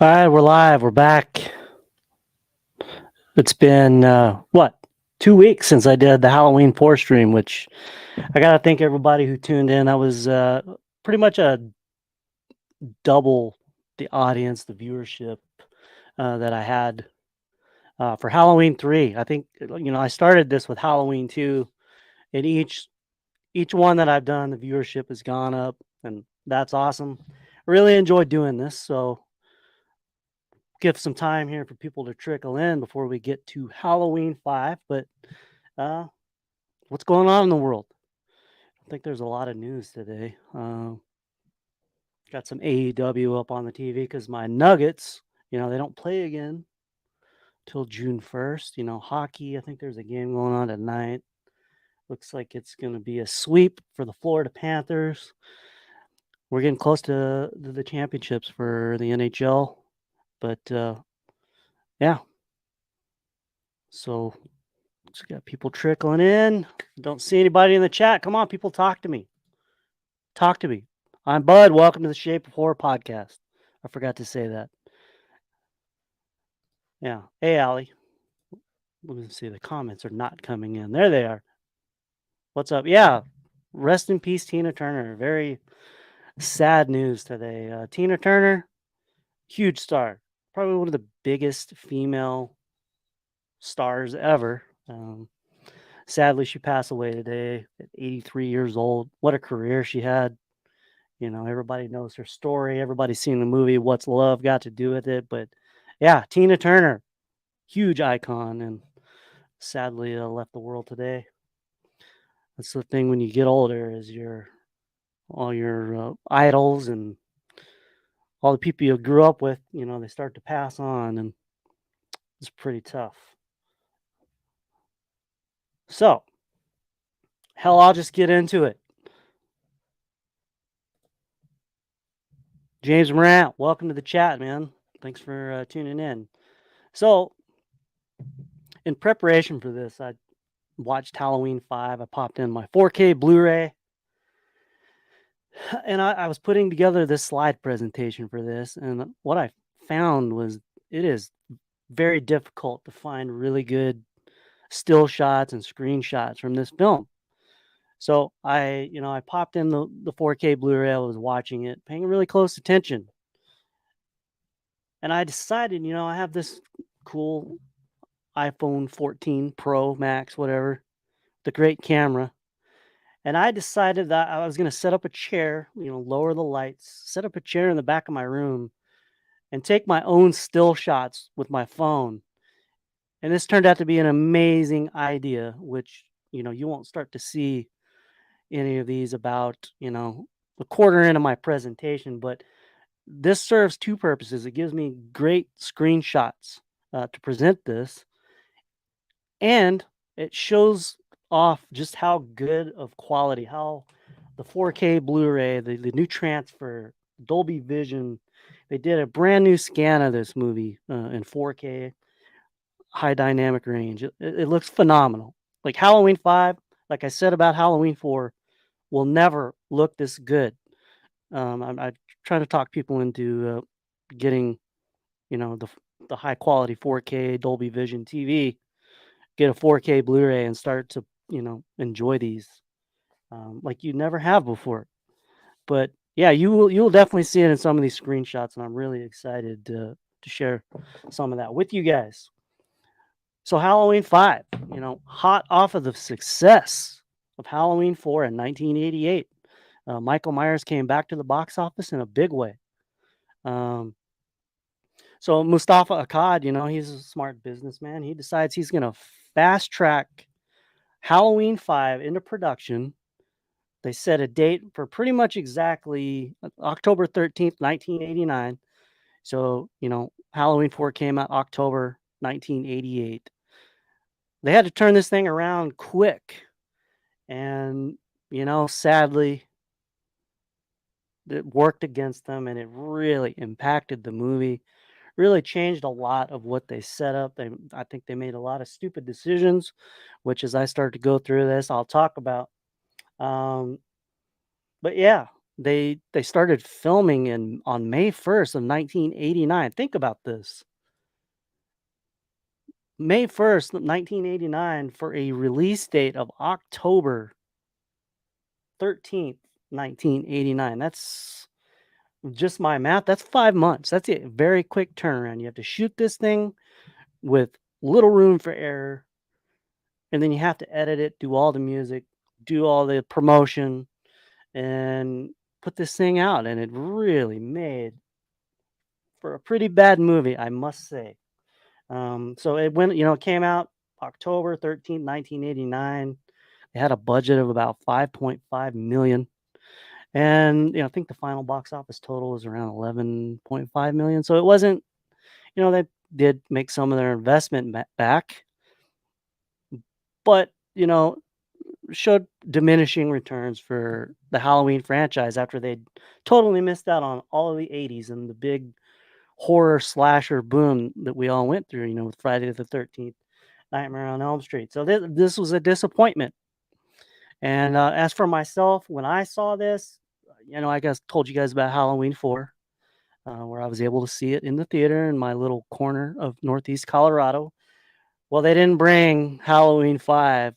All right, we're live. We're back. It's been 2 weeks since I did the Halloween 4 stream, which I gotta thank everybody who tuned in. I was pretty much a double the audience, the viewership that I had for Halloween 3. I think I started this with Halloween 2, and each one that I've done, the viewership has gone up, and that's awesome. I really enjoyed doing this, so give some time here for people to trickle in before we get to Halloween 5. But uh, what's going on in the world? I think there's a lot of news today. Got some AEW up on the TV because my Nuggets, they don't play again till June 1st. Hockey, I think there's a game going on tonight. Looks like it's going to be a sweep for the Florida Panthers. We're getting close to the championships for the NHL. But yeah, so just got people trickling in. Don't see anybody in the chat. Come on, people, talk to me. Talk to me. I'm Bud. Welcome to the Shape of Horror podcast. I forgot to say that. Yeah. Hey, Allie. Let me see. The comments are not coming in. There they are. What's up? Yeah. Rest in peace, Tina Turner. Very sad news today. Tina Turner, huge star. Probably one of the biggest female stars ever. Sadly, she passed away today at 83 years old. What a career she had. Everybody knows her story. Everybody's seen the movie What's Love Got to Do with It. But yeah, Tina Turner, huge icon, and sadly left the world today. That's the thing when you get older, is all your idols and all the people you grew up with, they start to pass on, and it's pretty tough. So, hell, I'll just get into it. James Morant, welcome to the chat, man. Thanks for tuning in. So, in preparation for this, I watched Halloween 5. I popped in my 4K Blu-ray, and I was putting together this slide presentation for this, and what I found was it is very difficult to find really good still shots and screenshots from this film. So I popped in the 4K Blu-ray. I was watching it, paying really close attention, and I decided, I have this cool iPhone 14 Pro Max, whatever, the great camera. And I decided that I was going to set up a chair, lower the lights, set up a chair in the back of my room, and take my own still shots with my phone. And this turned out to be an amazing idea, which, you won't start to see any of these about, a quarter into my presentation. But this serves two purposes. It gives me great screenshots to present this, and it shows off just how good of quality, how the 4K Blu-ray, the new transfer, Dolby Vision, they did a brand new scan of this movie in 4K, high dynamic range. It looks phenomenal. Like Halloween 5, like I said about Halloween 4, will never look this good. I try to talk people into getting, the high quality 4K Dolby Vision TV, get a 4K Blu-ray, and start to enjoy these like you never have before. But yeah, you'll definitely see it in some of these screenshots, and I'm really excited to share some of that with you guys. So Halloween 5, hot off of the success of Halloween 4 in 1988. Michael Myers came back to the box office in a big way. So Mustafa Akkad, he's a smart businessman. He decides he's going to fast track Halloween 5 into production. They set a date for pretty much exactly October 13th, 1989. So, Halloween 4 came out October 1988. They had to turn this thing around quick. And, sadly, it worked against them, and it really impacted the movie. Really changed a lot of what they set up. I think they made a lot of stupid decisions, which as I start to go through this, I'll talk about. But yeah, They started filming in on May 1st of 1989. Think about this. May 1st, 1989 for a release date of October 13th, 1989. That's just my math. That's 5 months. That's a very quick turnaround. You have to shoot this thing with little room for error, and then you have to edit it, do all the music, do all the promotion, and put this thing out, and it really made for a pretty bad movie, I must say. So it went, it came out October 13th, 1989. It had a budget of about 5.5 million. And I think the final box office total was around 11.5 million. So it wasn't, they did make some of their investment back, but showed diminishing returns for the Halloween franchise after they'd totally missed out on all of the 80s and the big horror slasher boom that we all went through, with Friday the 13th, Nightmare on Elm Street. So this was a disappointment. And as for myself, when I saw this, I guess told you guys about Halloween 4, where I was able to see it in the theater in my little corner of Northeast Colorado. Well, they didn't bring Halloween 5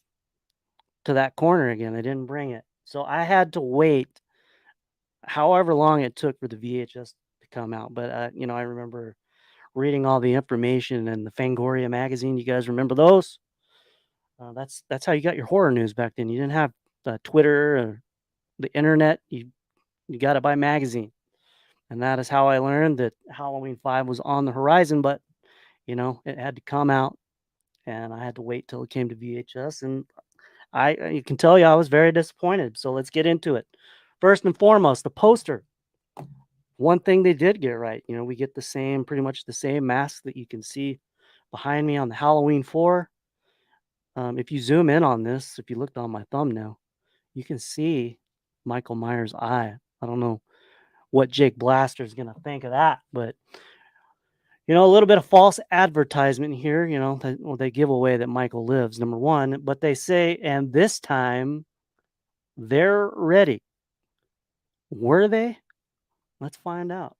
to that corner again. They didn't bring it. So I had to wait however long it took for the VHS to come out. But, I remember reading all the information in the Fangoria magazine. You guys remember those? That's how you got your horror news back then. You didn't have Twitter or the internet. You got it by magazine, and that is how I learned that Halloween 5 was on the horizon. But it had to come out, and I had to wait till it came to VHS. And you can tell you I was very disappointed. So let's get into it. First and foremost, the poster. One thing they did get right, we get pretty much the same mask that you can see behind me on the Halloween 4. If you zoom in on this, if you looked on my thumbnail, you can see Michael Myers' eye. I don't know what Jake Blaster is going to think of that, but a little bit of false advertisement here. They give away that Michael lives, number one, but they say, and this time they're ready. Were they? Let's find out.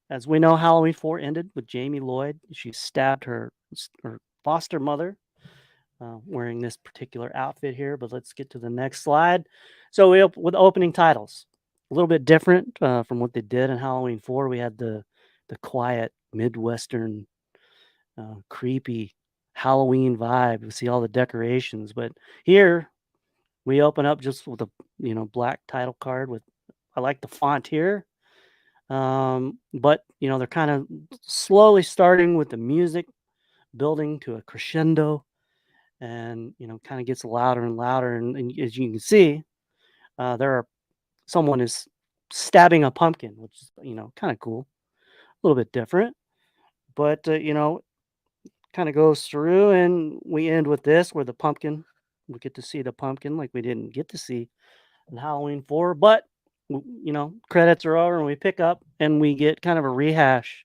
As we know, Halloween 4 ended with Jamie Lloyd. She stabbed her foster mother wearing this particular outfit here, but let's get to the next slide. So with opening titles, a little bit different from what they did in Halloween 4. We had the quiet Midwestern, creepy Halloween vibe. We see all the decorations, but here we open up just with a black title card with. I like the font here. But they're kind of slowly starting with the music building to a crescendo, and kind of gets louder and louder. And as you can see, someone is stabbing a pumpkin, which is kind of cool, a little bit different, but kind of goes through, and we end with this where we get to see the pumpkin like we didn't get to see in Halloween 4, but credits are over and we pick up and we get kind of a rehash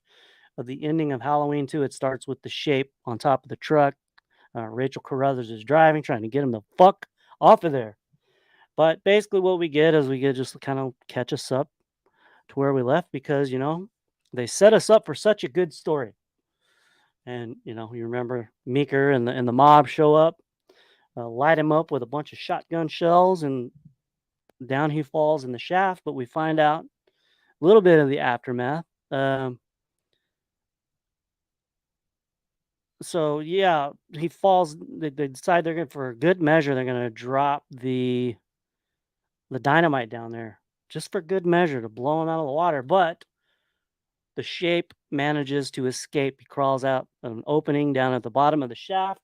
of the ending of Halloween 2. It starts with the shape on top of the truck. Rachel Carruthers is driving, trying to get him the fuck off of there. But basically what we get is just kind of catch us up to where we left because, they set us up for such a good story. And, you remember Meeker and the mob show up, light him up with a bunch of shotgun shells, and down he falls in the shaft. But we find out a little bit of the aftermath. So yeah, he falls. They decide they're going for good measure. They're going to drop the dynamite down there just for good measure to blow him out of the water. But the shape manages to escape. He crawls out an opening down at the bottom of the shaft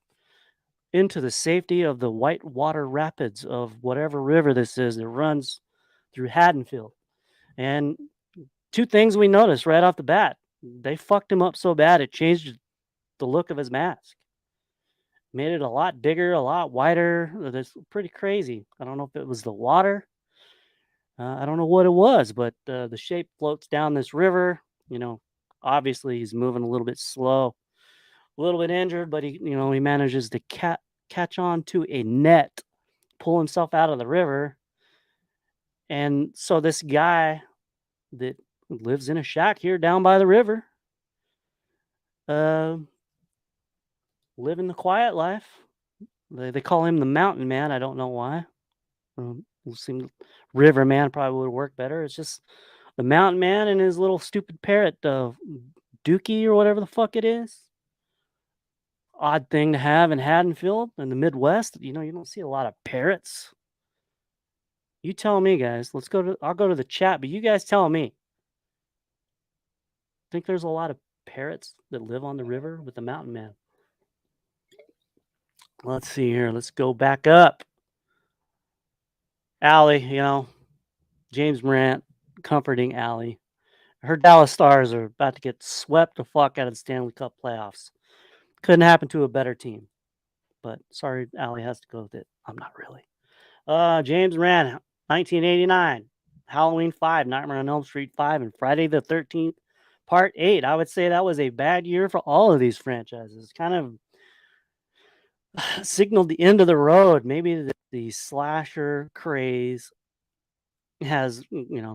into the safety of the Whitewater Rapids of whatever river this is that runs through Haddonfield. And two things we noticed right off the bat: they fucked him up so bad it changed the look of his mask. Made it a lot bigger, a lot wider. That's pretty crazy. I don't know if it was the water. I don't know what it was, but the shape floats down this river. Obviously he's moving a little bit slow, a little bit injured, but he manages to catch on to a net, pull himself out of the river, And so this guy that lives in a shack here down by the river, uh, living the quiet life. They call him the mountain man. I don't know why. Seem river man probably would work better. It's just the mountain man and his little stupid parrot, Dookie or whatever the fuck it is. Odd thing to have in Haddonfield in the Midwest. You know, you don't see a lot of parrots. You tell me, guys. I'll go to the chat, but you guys tell me. Think there's a lot of parrots that live on the river with the mountain man? Let's see here. Let's go back up. Allie, James Morant comforting Allie. Her Dallas Stars are about to get swept the fuck out of the Stanley Cup playoffs. Couldn't happen to a better team. But sorry, Allie has to go with it. I'm not really. James Morant, 1989. Halloween 5, Nightmare on Elm Street 5, and Friday the 13th, Part 8. I would say that was a bad year for all of these franchises. Kind of signaled the end of the road. Maybe the slasher craze has,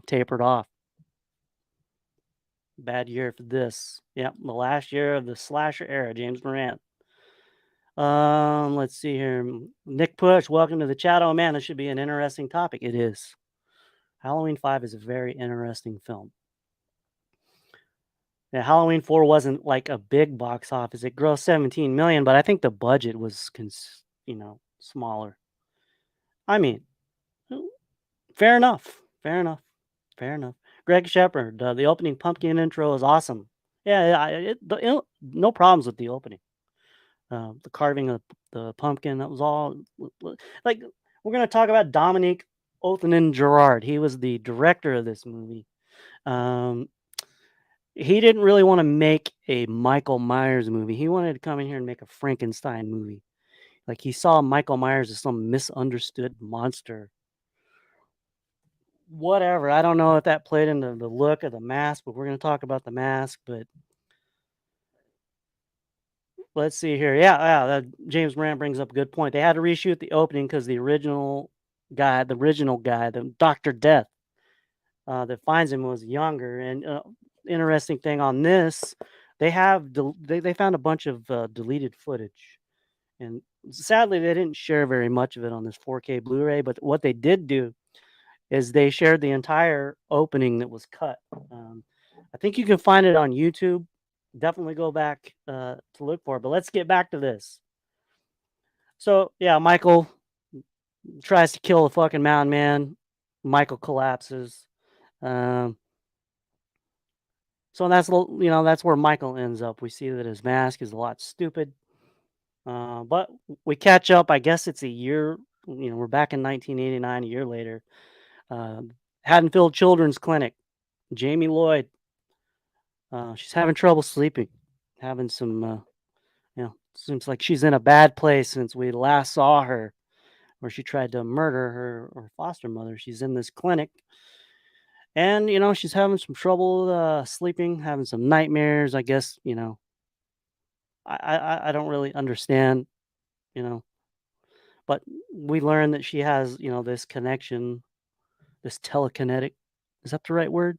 tapered off. Bad year for this. Yep, the last year of the slasher era, James Morant. Let's see here. Nick Push, welcome to the chat. Oh man, this should be an interesting topic. It is. Halloween 5 is a very interesting film. Yeah, Halloween 4 wasn't like a big box office. It grossed 17 million, but I think the budget was smaller. I mean, fair enough. Greg Shepard, the opening pumpkin intro is awesome. Yeah, no problems with the opening. The carving of the pumpkin, that was all like, we're gonna talk about Dominique Othenin-Girard. He was the director of this movie. He didn't really want to make a Michael Myers movie. He wanted to come in here and make a Frankenstein movie. Like, he saw Michael Myers as some misunderstood monster. Whatever. I don't know if that played into the look of the mask, but we're going to talk about the mask. But let's see here. Yeah. James Morant brings up a good point. They had to reshoot the opening because the original guy, the Dr. Death, that finds him was younger. And interesting thing on this, they found a bunch of deleted footage, and sadly they didn't share very much of it on this 4K Blu-ray. But what they did do is they shared the entire opening that was cut. I think you can find it on YouTube. Definitely go back to look for it. But let's get back to this. So yeah, Michael tries to kill the fucking mountain man. Michael collapses. So that's where Michael ends up. We see that his mask is a lot stupid. But we catch up. I guess it's a year. We're back in 1989, a year later. Haddonfield Children's Clinic. Jamie Lloyd. She's having trouble sleeping. Having some, seems like she's in a bad place since we last saw her, where she tried to murder her foster mother. She's in this clinic. And, she's having some trouble sleeping, having some nightmares, I guess, I don't really understand, but we learn that she has, this connection, this telekinetic. Is that the right word?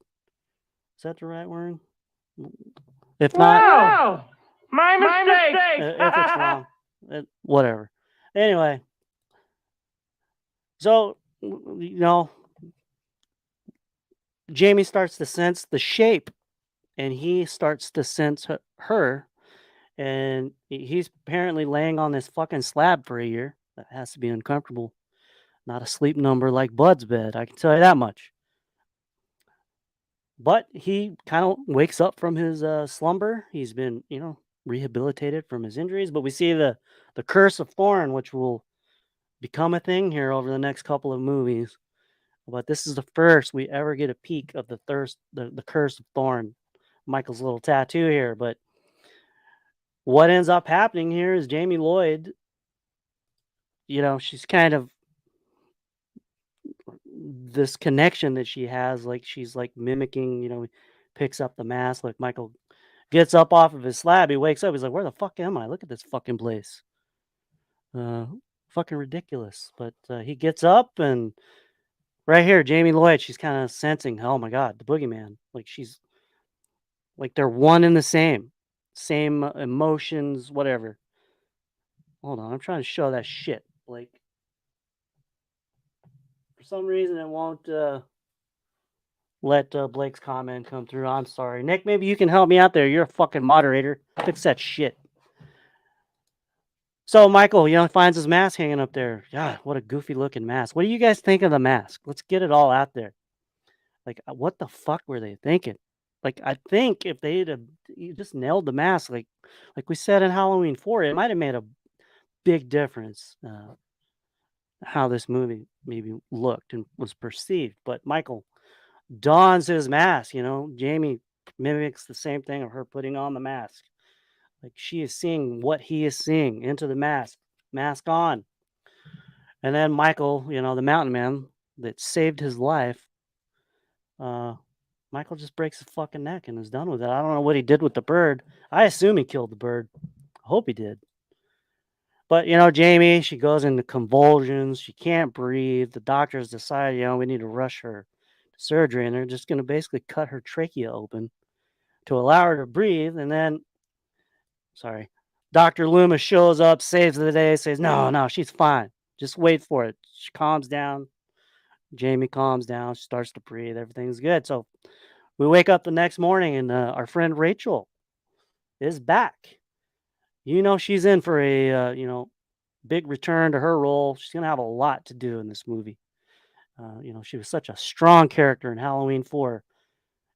If not, wow, my mistake. If it's wrong, whatever. Anyway, so, Jamie starts to sense the shape, and he starts to sense her, and he's apparently laying on this fucking slab for a year. That has to be uncomfortable. Not a sleep number like Bud's bed, I can tell you that much. But he kind of wakes up from his slumber. He's been, rehabilitated from his injuries. But we see the curse of Thorn, which will become a thing here over the next couple of movies. But this is the first we ever get a peek of the curse of Thorn. Michael's little tattoo here. But what ends up happening here is Jamie Lloyd, she's kind of this connection that she has, like she's like mimicking, picks up the mask. Like, Michael gets up off of his slab, he wakes up, he's like, where the fuck am I? Look at this fucking place. Fucking ridiculous. But he gets up and Right here, Jamie Lloyd, she's kinda sensing, oh my god, the boogeyman. Like, she's like, they're one and the same. Same emotions, whatever. Hold on, I'm trying to show that shit, Blake. For some reason, it won't, let, Blake's comment come through. I'm sorry. Nick, maybe you can help me out there. You're a fucking moderator. Fix that shit. So Michael, finds his mask hanging up there. God, what a goofy looking mask. What do you guys think of the mask? Let's get it all out there. Like, what the fuck were they thinking? Like, I think if they'd have you just nailed the mask, like we said in Halloween 4, it might have made a big difference how this movie maybe looked and was perceived. But Michael dons his mask. Jamie mimics the same thing of her putting on the mask. Like she is seeing what he is seeing into the mask on. And then Michael, the mountain man that saved his life, uh, Michael just breaks his fucking neck and is done with it. I don't know what he did with the bird. I assume he killed the bird. I hope he did. But Jamie, she goes into convulsions. She can't breathe. The doctors decide, we need to rush her to surgery, and they're just going to basically cut her trachea open to allow her to breathe. And then, sorry, Dr. Loomis shows up, saves the day, says, no, she's fine. Just wait for it. She calms down. Jamie calms down. She starts to breathe. Everything's good. So we wake up the next morning, and our friend Rachel is back. She's in for a, big return to her role. She's going to have a lot to do in this movie. She was such a strong character in Halloween 4.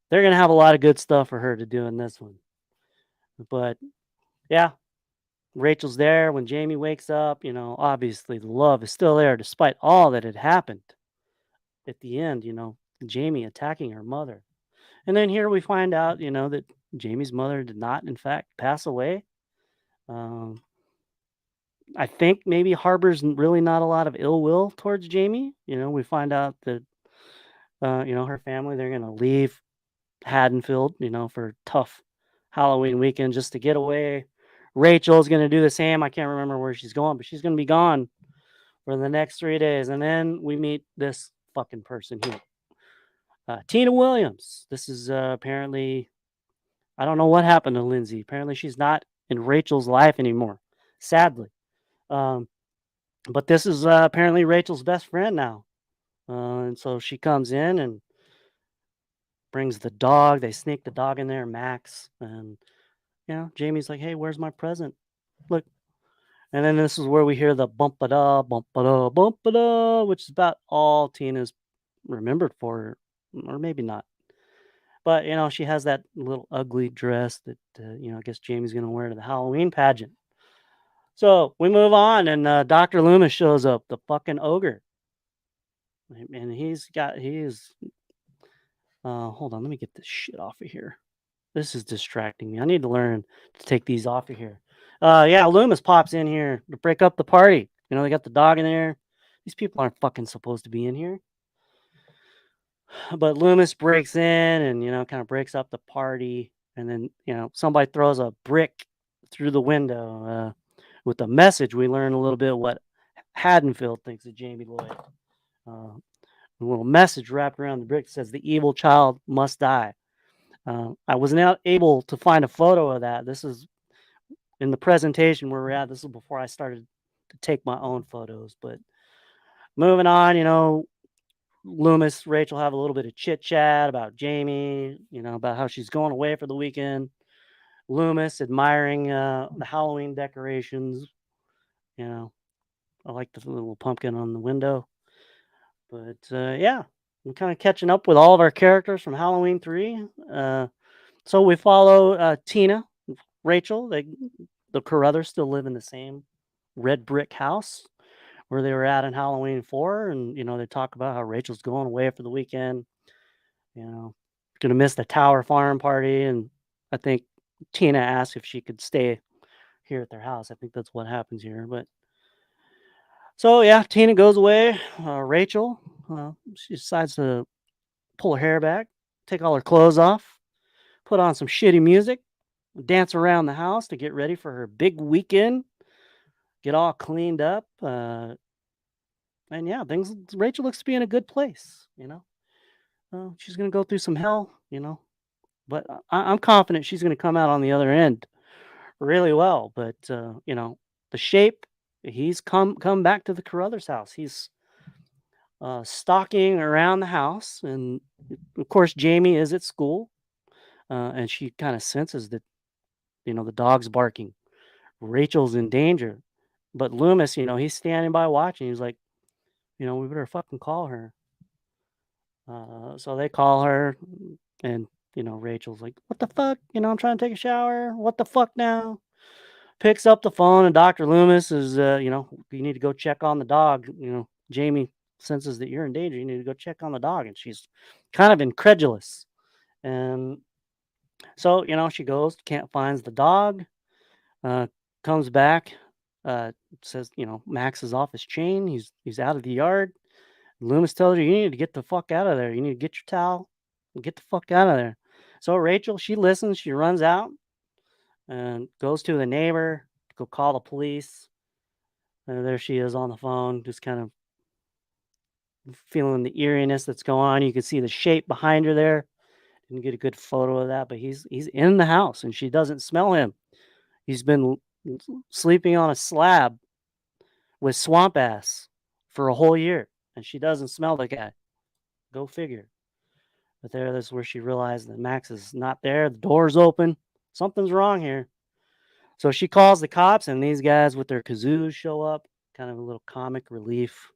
They're going to have a lot of good stuff for her to do in this one. But yeah, Rachel's there when Jamie wakes up. Obviously the love is still there despite all that had happened. At the end, Jamie attacking her mother. And then here we find out, that Jamie's mother did not, in fact, pass away. I think maybe harbors really not a lot of ill will towards Jamie. We find out that, her family, they're going to leave Haddonfield, for tough Halloween weekend just to get away. Rachel's going to do the same. I can't remember where she's going, but she's going to be gone for the next 3 days. And then we meet this fucking person here. Tina Williams. This is apparently, I don't know what happened to Lindsay. Apparently she's not in Rachel's life anymore, sadly. But this is apparently Rachel's best friend now. And so she comes in and brings the dog. They sneak the dog in there, Max. And, Jamie's like, hey, where's my present? Look. And then this is where we hear the bump-a-da, bump-a-da, bump-a-da, which is about all Tina's remembered for her, or maybe not. But, she has that little ugly dress that, I guess Jamie's going to wear to the Halloween pageant. So we move on, and Dr. Loomis shows up, the fucking ogre. And hold on, let me get this shit off of here. This is distracting me. I need to learn to take these off of here. Yeah, Loomis pops in here to break up the party. They got the dog in there. These people aren't fucking supposed to be in here. But Loomis breaks in and, kind of breaks up the party. And then, somebody throws a brick through the window. With the message, we learn a little bit what Haddonfield thinks of Jamie Lloyd. A little message wrapped around the brick says, the evil child must die. I was not able to find a photo of that. This is in the presentation where we're at. This is before I started to take my own photos. But moving on, Loomis, Rachel have a little bit of chit chat about Jamie, about how she's going away for the weekend. Loomis admiring the Halloween decorations. I like the little pumpkin on the window. But yeah, I'm kind of catching up with all of our characters from Halloween 3. So we follow Tina, Rachel. The Carruthers still live in the same red brick house where they were at in Halloween 4. And, they talk about how Rachel's going away for the weekend, going to miss the Tower Farm party. And I think Tina asked if she could stay here at their house. I think that's what happens here. But so, yeah, Tina goes away. Rachel, she decides to pull her hair back, take all her clothes off, put on some shitty music, dance around the house to get ready for her big weekend, get all cleaned up. And yeah, Rachel looks to be in a good place, she's gonna go through some hell, but I'm confident she's gonna come out on the other end really well. But the shape, he's come back to the Carruthers house. He's stalking around the house, and of course Jamie is at school, and she kind of senses that the dog's barking. Rachel's in danger, but Loomis, he's standing by watching. He's like, we better fucking call her. So they call her, and Rachel's like, "What the fuck? I'm trying to take a shower. What the fuck now?" Picks up the phone, and Dr. Loomis is, "You need to go check on the dog. Jamie senses that you're in danger. You need to go check on the dog." And she's kind of incredulous. And so, she goes, can't finds the dog, uh, comes back, says, Max is off his chain. He's out of the yard. Loomis tells her, "You need to get the fuck out of there. You need to get your towel and get the fuck out of there." So Rachel, she listens. She runs out and goes to the neighbor to go call the police. And there she is on the phone, just kind of feeling the eeriness that's going on. You can see the shape behind her there. Didn't get a good photo of that, but he's in the house, and she doesn't smell him. He's been sleeping on a slab with swamp ass for a whole year, and she doesn't smell the guy. Go figure. But that's where she realized that Max is not there. The door's open. Something's wrong here. So she calls the cops, and these guys with their kazoos show up. Kind of a little comic relief.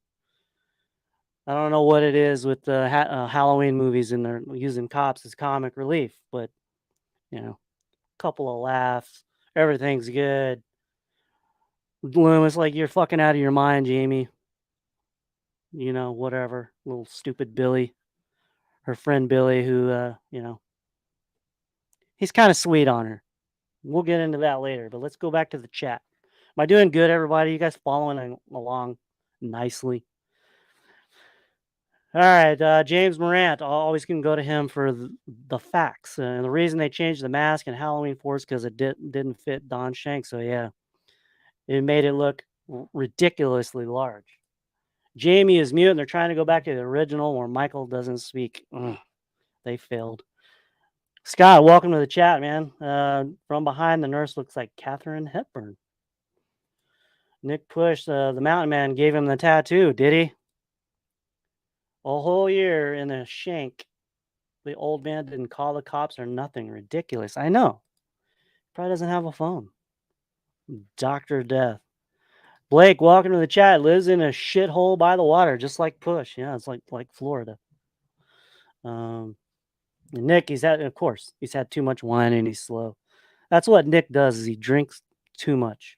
I don't know what it is with the Halloween movies, and they're using cops as comic relief, but couple of laughs. Everything's good. Loomis, like, "You're fucking out of your mind, Jamie." Whatever. Little stupid Billy, her friend Billy, who, he's kind of sweet on her. We'll get into that later, but let's go back to the chat. Am I doing good, everybody? You guys following along nicely? All right, James Morant. Always can go to him for the facts. And the reason they changed the mask in Halloween 4 is because it didn't fit Don Shanks. So yeah, it made it look ridiculously large. Jamie is mute, and they're trying to go back to the original where Michael doesn't speak. Ugh, they failed. Scott, welcome to the chat, man. From behind, the nurse looks like Katharine Hepburn. Nick Push, the Mountain Man, gave him the tattoo, did he? A whole year in a shank. The old man didn't call the cops or nothing. Ridiculous. I know. Probably doesn't have a phone. Dr. Death. Blake, welcome to the chat. Lives in a shithole by the water, just like Push. Yeah, it's like Florida. Nick, he's had too much wine and he's slow. That's what Nick does, is he drinks too much.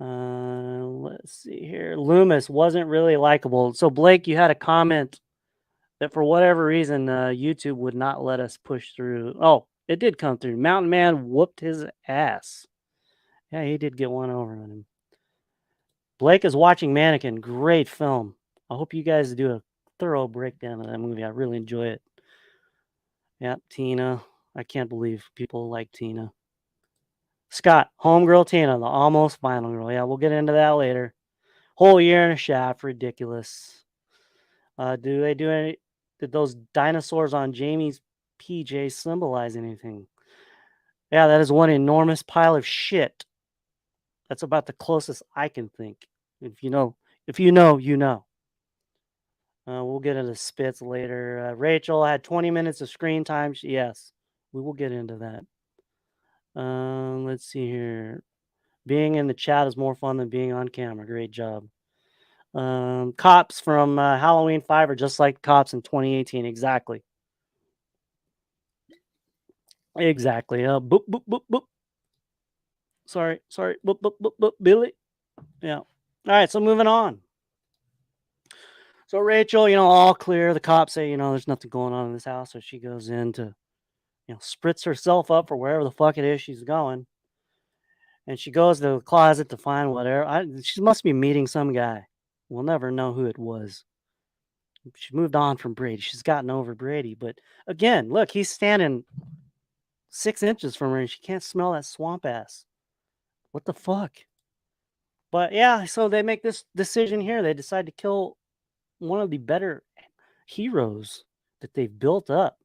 Let's see here. Loomis wasn't really likable. So Blake, you had a comment that for whatever reason, YouTube would not let us push through. Oh, it did come through. Mountain Man whooped his ass. Yeah, he did get one over on him. Blake is watching Mannequin. Great film. I hope you guys do a thorough breakdown of that movie. I really enjoy it. Yeah, Tina. I can't believe people like Tina. Scott, homegirl Tina, the almost final girl. Yeah, we'll get into that later. Whole year in a shaft, ridiculous. Did those dinosaurs on Jamie's PJ symbolize anything? Yeah, that is one enormous pile of shit. That's about the closest I can think. If you know, you know. We'll get into spits later. Rachel had 20 minutes of screen time. Yes, we will get into that. Let's see here. Being in the chat is more fun than being on camera. Great job. Cops from Halloween 5 are just like cops in 2018. Exactly. Exactly. Boop, boop, boop, boop. Sorry. Boop, boop, boop, boop. Billy. Yeah. All right. So moving on. So Rachel, all clear. The cops say, there's nothing going on in this house. So she goes in to, spritz herself up for wherever the fuck it is she's going. And she goes to the closet to find whatever. She must be meeting some guy. We'll never know who it was. She moved on from Brady. She's gotten over Brady. But again, look, he's standing 6 inches from her and she can't smell that swamp ass. What the fuck? But yeah, so they make this decision here. They decide to kill one of the better heroes that they've built up.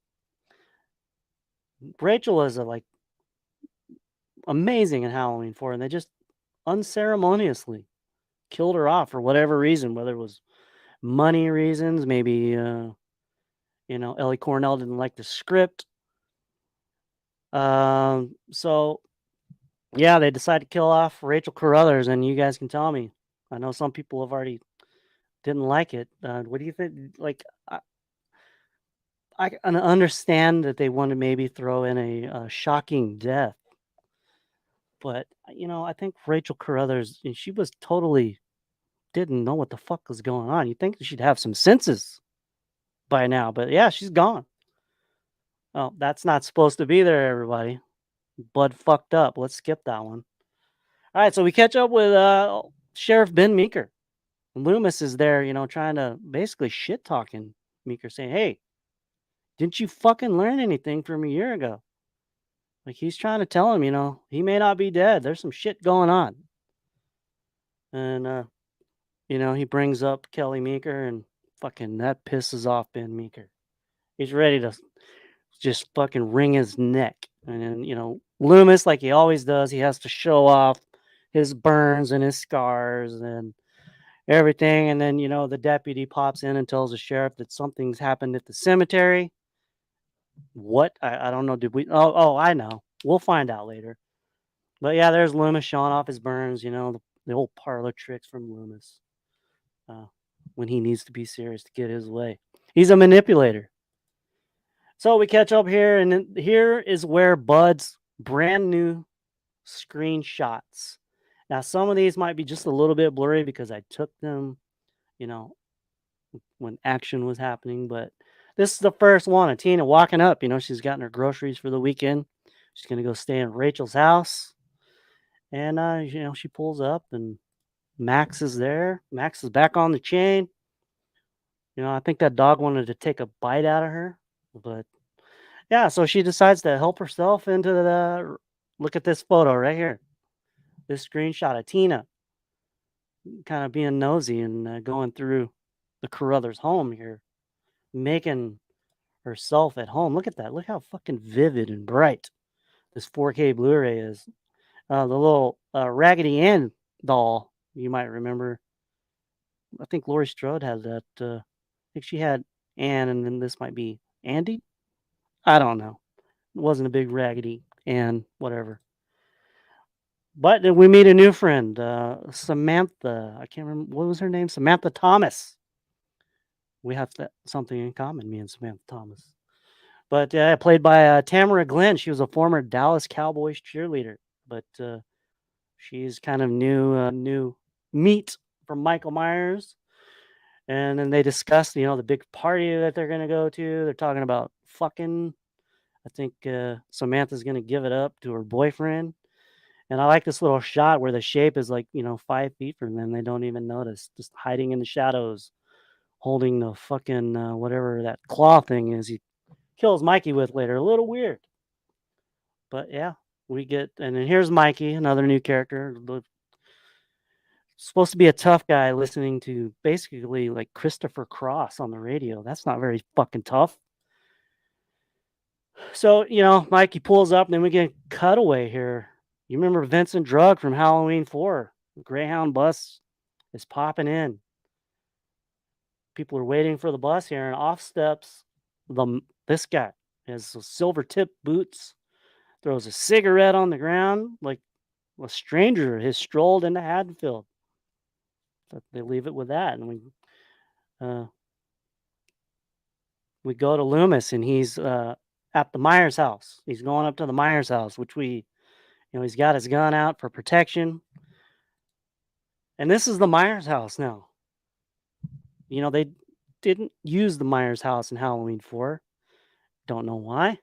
Rachel is like amazing in Halloween 4, and they just unceremoniously killed her off for whatever reason, whether it was money reasons, maybe Ellie Cornell didn't like the script. So yeah, they decide to kill off Rachel Carruthers, and you guys can tell me. I know some people have already didn't like it. What do you think? Like, I can understand that they want to maybe throw in a shocking death, but I think Rachel Carruthers, she was totally didn't know what the fuck was going on. You think she'd have some senses by now, but yeah, she's gone. Oh, that's not supposed to be there, everybody. Blood fucked up. Let's skip that one. All right, so we catch up with Sheriff Ben Meeker. Loomis is there, trying to basically shit talking Meeker, saying, "Hey, didn't you fucking learn anything from a year ago?" Like he's trying to tell him, he may not be dead. There's some shit going on. And he brings up Kelly Meeker, and fucking that pisses off Ben Meeker. He's ready to just fucking wring his neck. And then, Loomis, like he always does, he has to show off his burns and his scars and everything. And then, the deputy pops in and tells the sheriff that something's happened at the cemetery. What? I don't know. Did we? Oh, I know. We'll find out later. But yeah, there's Loomis showing off his burns, the old parlor tricks from Loomis. When he needs to be serious to get his way. He's a manipulator. So we catch up here, and then here is where Bud's brand new screenshots. Now, some of these might be just a little bit blurry because I took them, when action was happening, but this is the first one of Tina walking up. She's gotten her groceries for the weekend. She's going to go stay in Rachel's house. And, she pulls up, and Max is there. Max is back on the chain. I think that dog wanted to take a bite out of her, but yeah, so she decides to help herself into look at this photo right here. This screenshot of Tina kind of being nosy and going through the Carruthers home here, making herself at home. Look at that. Look how fucking vivid and bright this 4K Blu-ray is. The little Raggedy Ann doll, you might remember. I think Laurie Strode had that. I think she had Ann, and then this might be Andy. I don't know. It wasn't a big Raggedy Ann, whatever. But then we meet a new friend, Samantha. I can't remember what was her name. Samantha Thomas. We have something in common, me and Samantha Thomas. But played by Tamara Glenn. She was a former Dallas Cowboys cheerleader, but she's kind of new meat from Michael Myers. And then they discuss, the big party that they're going to go to. They're talking about fucking. I think Samantha's going to give it up to her boyfriend. And I like this little shot where the shape is like, 5 feet from them. They don't even notice, just hiding in the shadows, holding the fucking whatever that claw thing is he kills Mikey with later. A little weird. But yeah, we get, and then here's Mikey, another new character. Supposed to be a tough guy listening to basically like Christopher Cross on the radio. That's not very fucking tough. So, Mikey pulls up, and then we get a cutaway here. You remember Vincent Drug from Halloween 4? The Greyhound bus is popping in. People are waiting for the bus here, and off steps this guy. He has silver tip boots, throws a cigarette on the ground like a stranger has strolled into Haddonfield. But they leave it with that, and we go to Loomis, and he's at the Myers house. He's going up to the Myers house, which he's got his gun out for protection. And this is the Myers house now. They didn't use the Myers house in Halloween 4. Don't know why.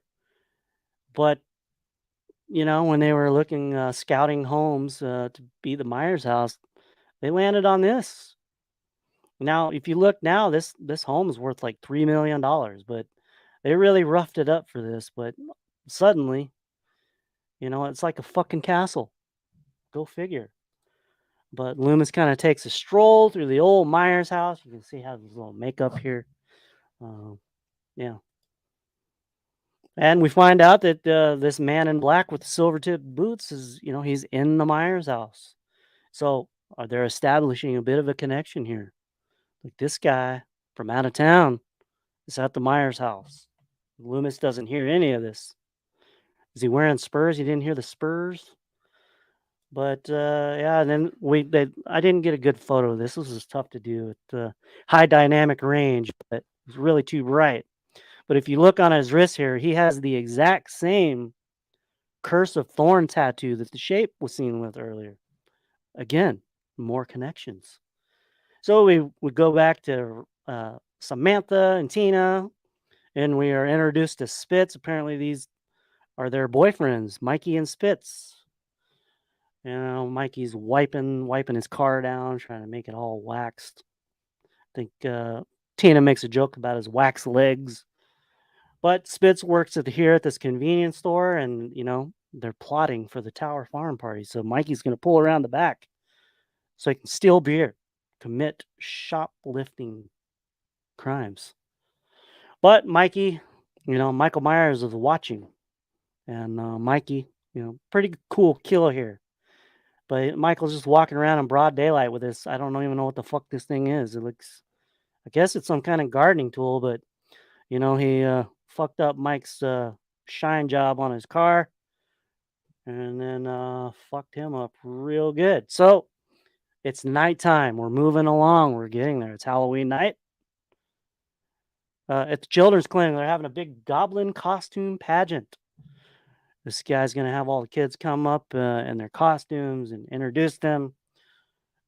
But, when they were looking, scouting homes to be the Myers house, they landed on this. Now, if you look now, this home is worth like $3 million, but they really roughed it up for this. But suddenly, it's like a fucking castle. Go figure. But Loomis kind of takes a stroll through the old Myers house. You can see how there's a little makeup here. Yeah. And we find out that this man in black with the silver tipped boots is, he's in the Myers house. So they're establishing a bit of a connection here. Like this guy from out of town is at the Myers house. Loomis doesn't hear any of this. Is he wearing spurs? He didn't hear the spurs. But yeah, and then I didn't get a good photo of this. This was tough to do at high dynamic range, but it was really too bright. But if you look on his wrist here, he has the exact same Curse of Thorn tattoo that the Shape was seen with earlier. Again, more connections. So we would go back to Samantha and Tina, and we are introduced to Spitz. Apparently, these are their boyfriends, Mikey and Spitz. Mikey's wiping his car down, trying to make it all waxed. I think Tina makes a joke about his wax legs. But Spitz works here at this convenience store, and they're plotting for the Tower Farm party. So Mikey's going to pull around the back so he can steal beer, commit shoplifting crimes. But Mikey, Michael Myers is watching, and Mikey, pretty cool kill here. But Michael's just walking around in broad daylight with this. I don't even know what the fuck this thing is. It looks, I guess it's some kind of gardening tool, but he fucked up Mike's shine job on his car, and then fucked him up real good. So it's nighttime. We're moving along. We're getting there. It's Halloween night. At the children's clinic, they're having a big goblin costume pageant. This guy's going to have all the kids come up in their costumes and introduce them,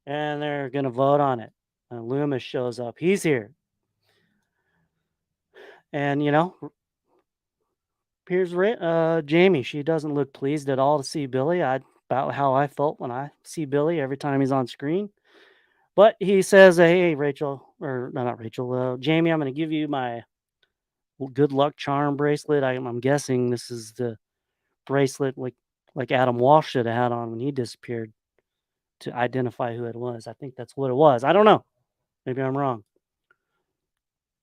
and they're going to vote on it. Loomis shows up. He's here. And, here's Jamie. She doesn't look pleased at all to see Billy. About how I felt when I see Billy every time he's on screen. But he says, hey, Rachel, or no, not Rachel, Jamie, I'm going to give you my good luck charm bracelet. I'm guessing this is the bracelet like Adam Walsh should have had on when he disappeared to identify who it was. I think that's what it was. I don't know. Maybe I'm wrong.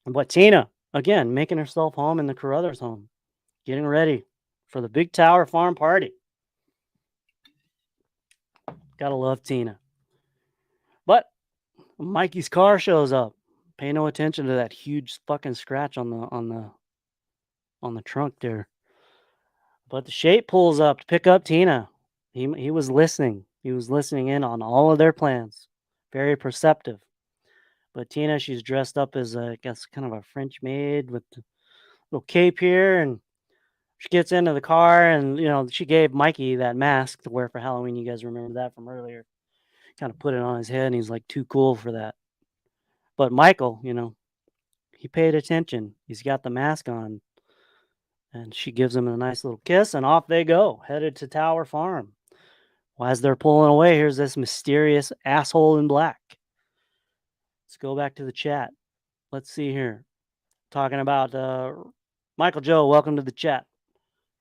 But Tina, again, making herself home in the Carruthers home, getting ready for the big Tower Farm party. Gotta love Tina. But Mikey's car shows up. Pay no attention to that huge fucking scratch on the trunk there. But the Shape pulls up to pick up Tina. He was listening. He was listening in on all of their plans. Very perceptive. But Tina, she's dressed up as I guess kind of a French maid with a little cape here, and she gets into the car, and she gave Mikey that mask to wear for Halloween. You guys remember that from earlier? Kind of put it on his head, and he's like too cool for that. But Michael, he paid attention. He's got the mask on. And she gives him a nice little kiss, and off they go, headed to Tower Farm. Well, as they're pulling away, here's this mysterious asshole in black. Let's go back to the chat. Let's see here. Talking about Michael Joe, welcome to the chat.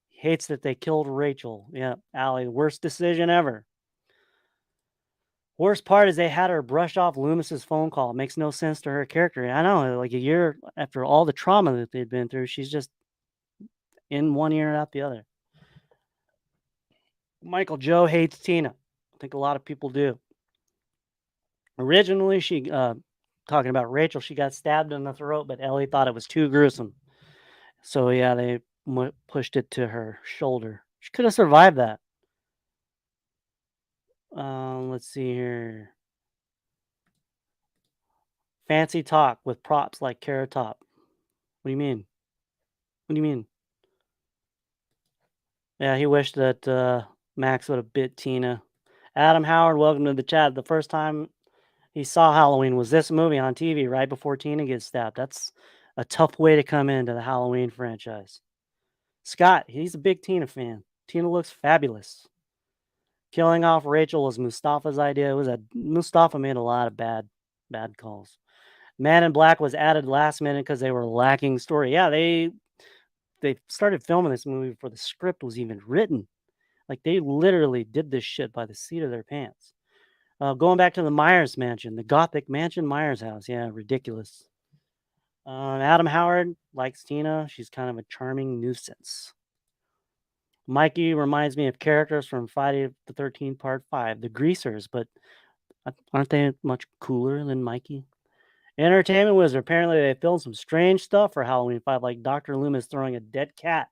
He hates that they killed Rachel. Yeah, Allie, worst decision ever. Worst part is they had her brush off Loomis's phone call. It makes no sense to her character. I know, like a year after all the trauma that they'd been through, she's just in one ear and out the other. Michael Joe hates Tina. I think a lot of people do. Originally, she talking about Rachel, she got stabbed in the throat, but Ellie thought it was too gruesome. So yeah, they pushed it to her shoulder. She could have survived that. Let's see here. Fancy talk with props like Carrot Top. What do you mean? What do you mean? Yeah, he wished that Max would have bit Tina. Adam Howard, welcome to the chat. The first time he saw Halloween was this movie on TV right before Tina gets stabbed. That's a tough way to come into the Halloween franchise. Scott, he's a big Tina fan. Tina looks fabulous. Killing off Rachel was Mustafa's idea. Mustafa made a lot of bad calls. Man in Black was added last minute because they were lacking story. Yeah, they started filming this movie before the script was even written. Like they literally did this shit by the seat of their pants. Going back to the Myers mansion, the Gothic mansion Myers house. Yeah, ridiculous. Adam Howard likes Tina. She's kind of a charming nuisance. Mikey reminds me of characters from Friday the 13th Part 5, the Greasers, but aren't they much cooler than Mikey? Entertainment Wizard. Apparently, they filmed some strange stuff for Halloween 5, like Dr. Loomis throwing a dead cat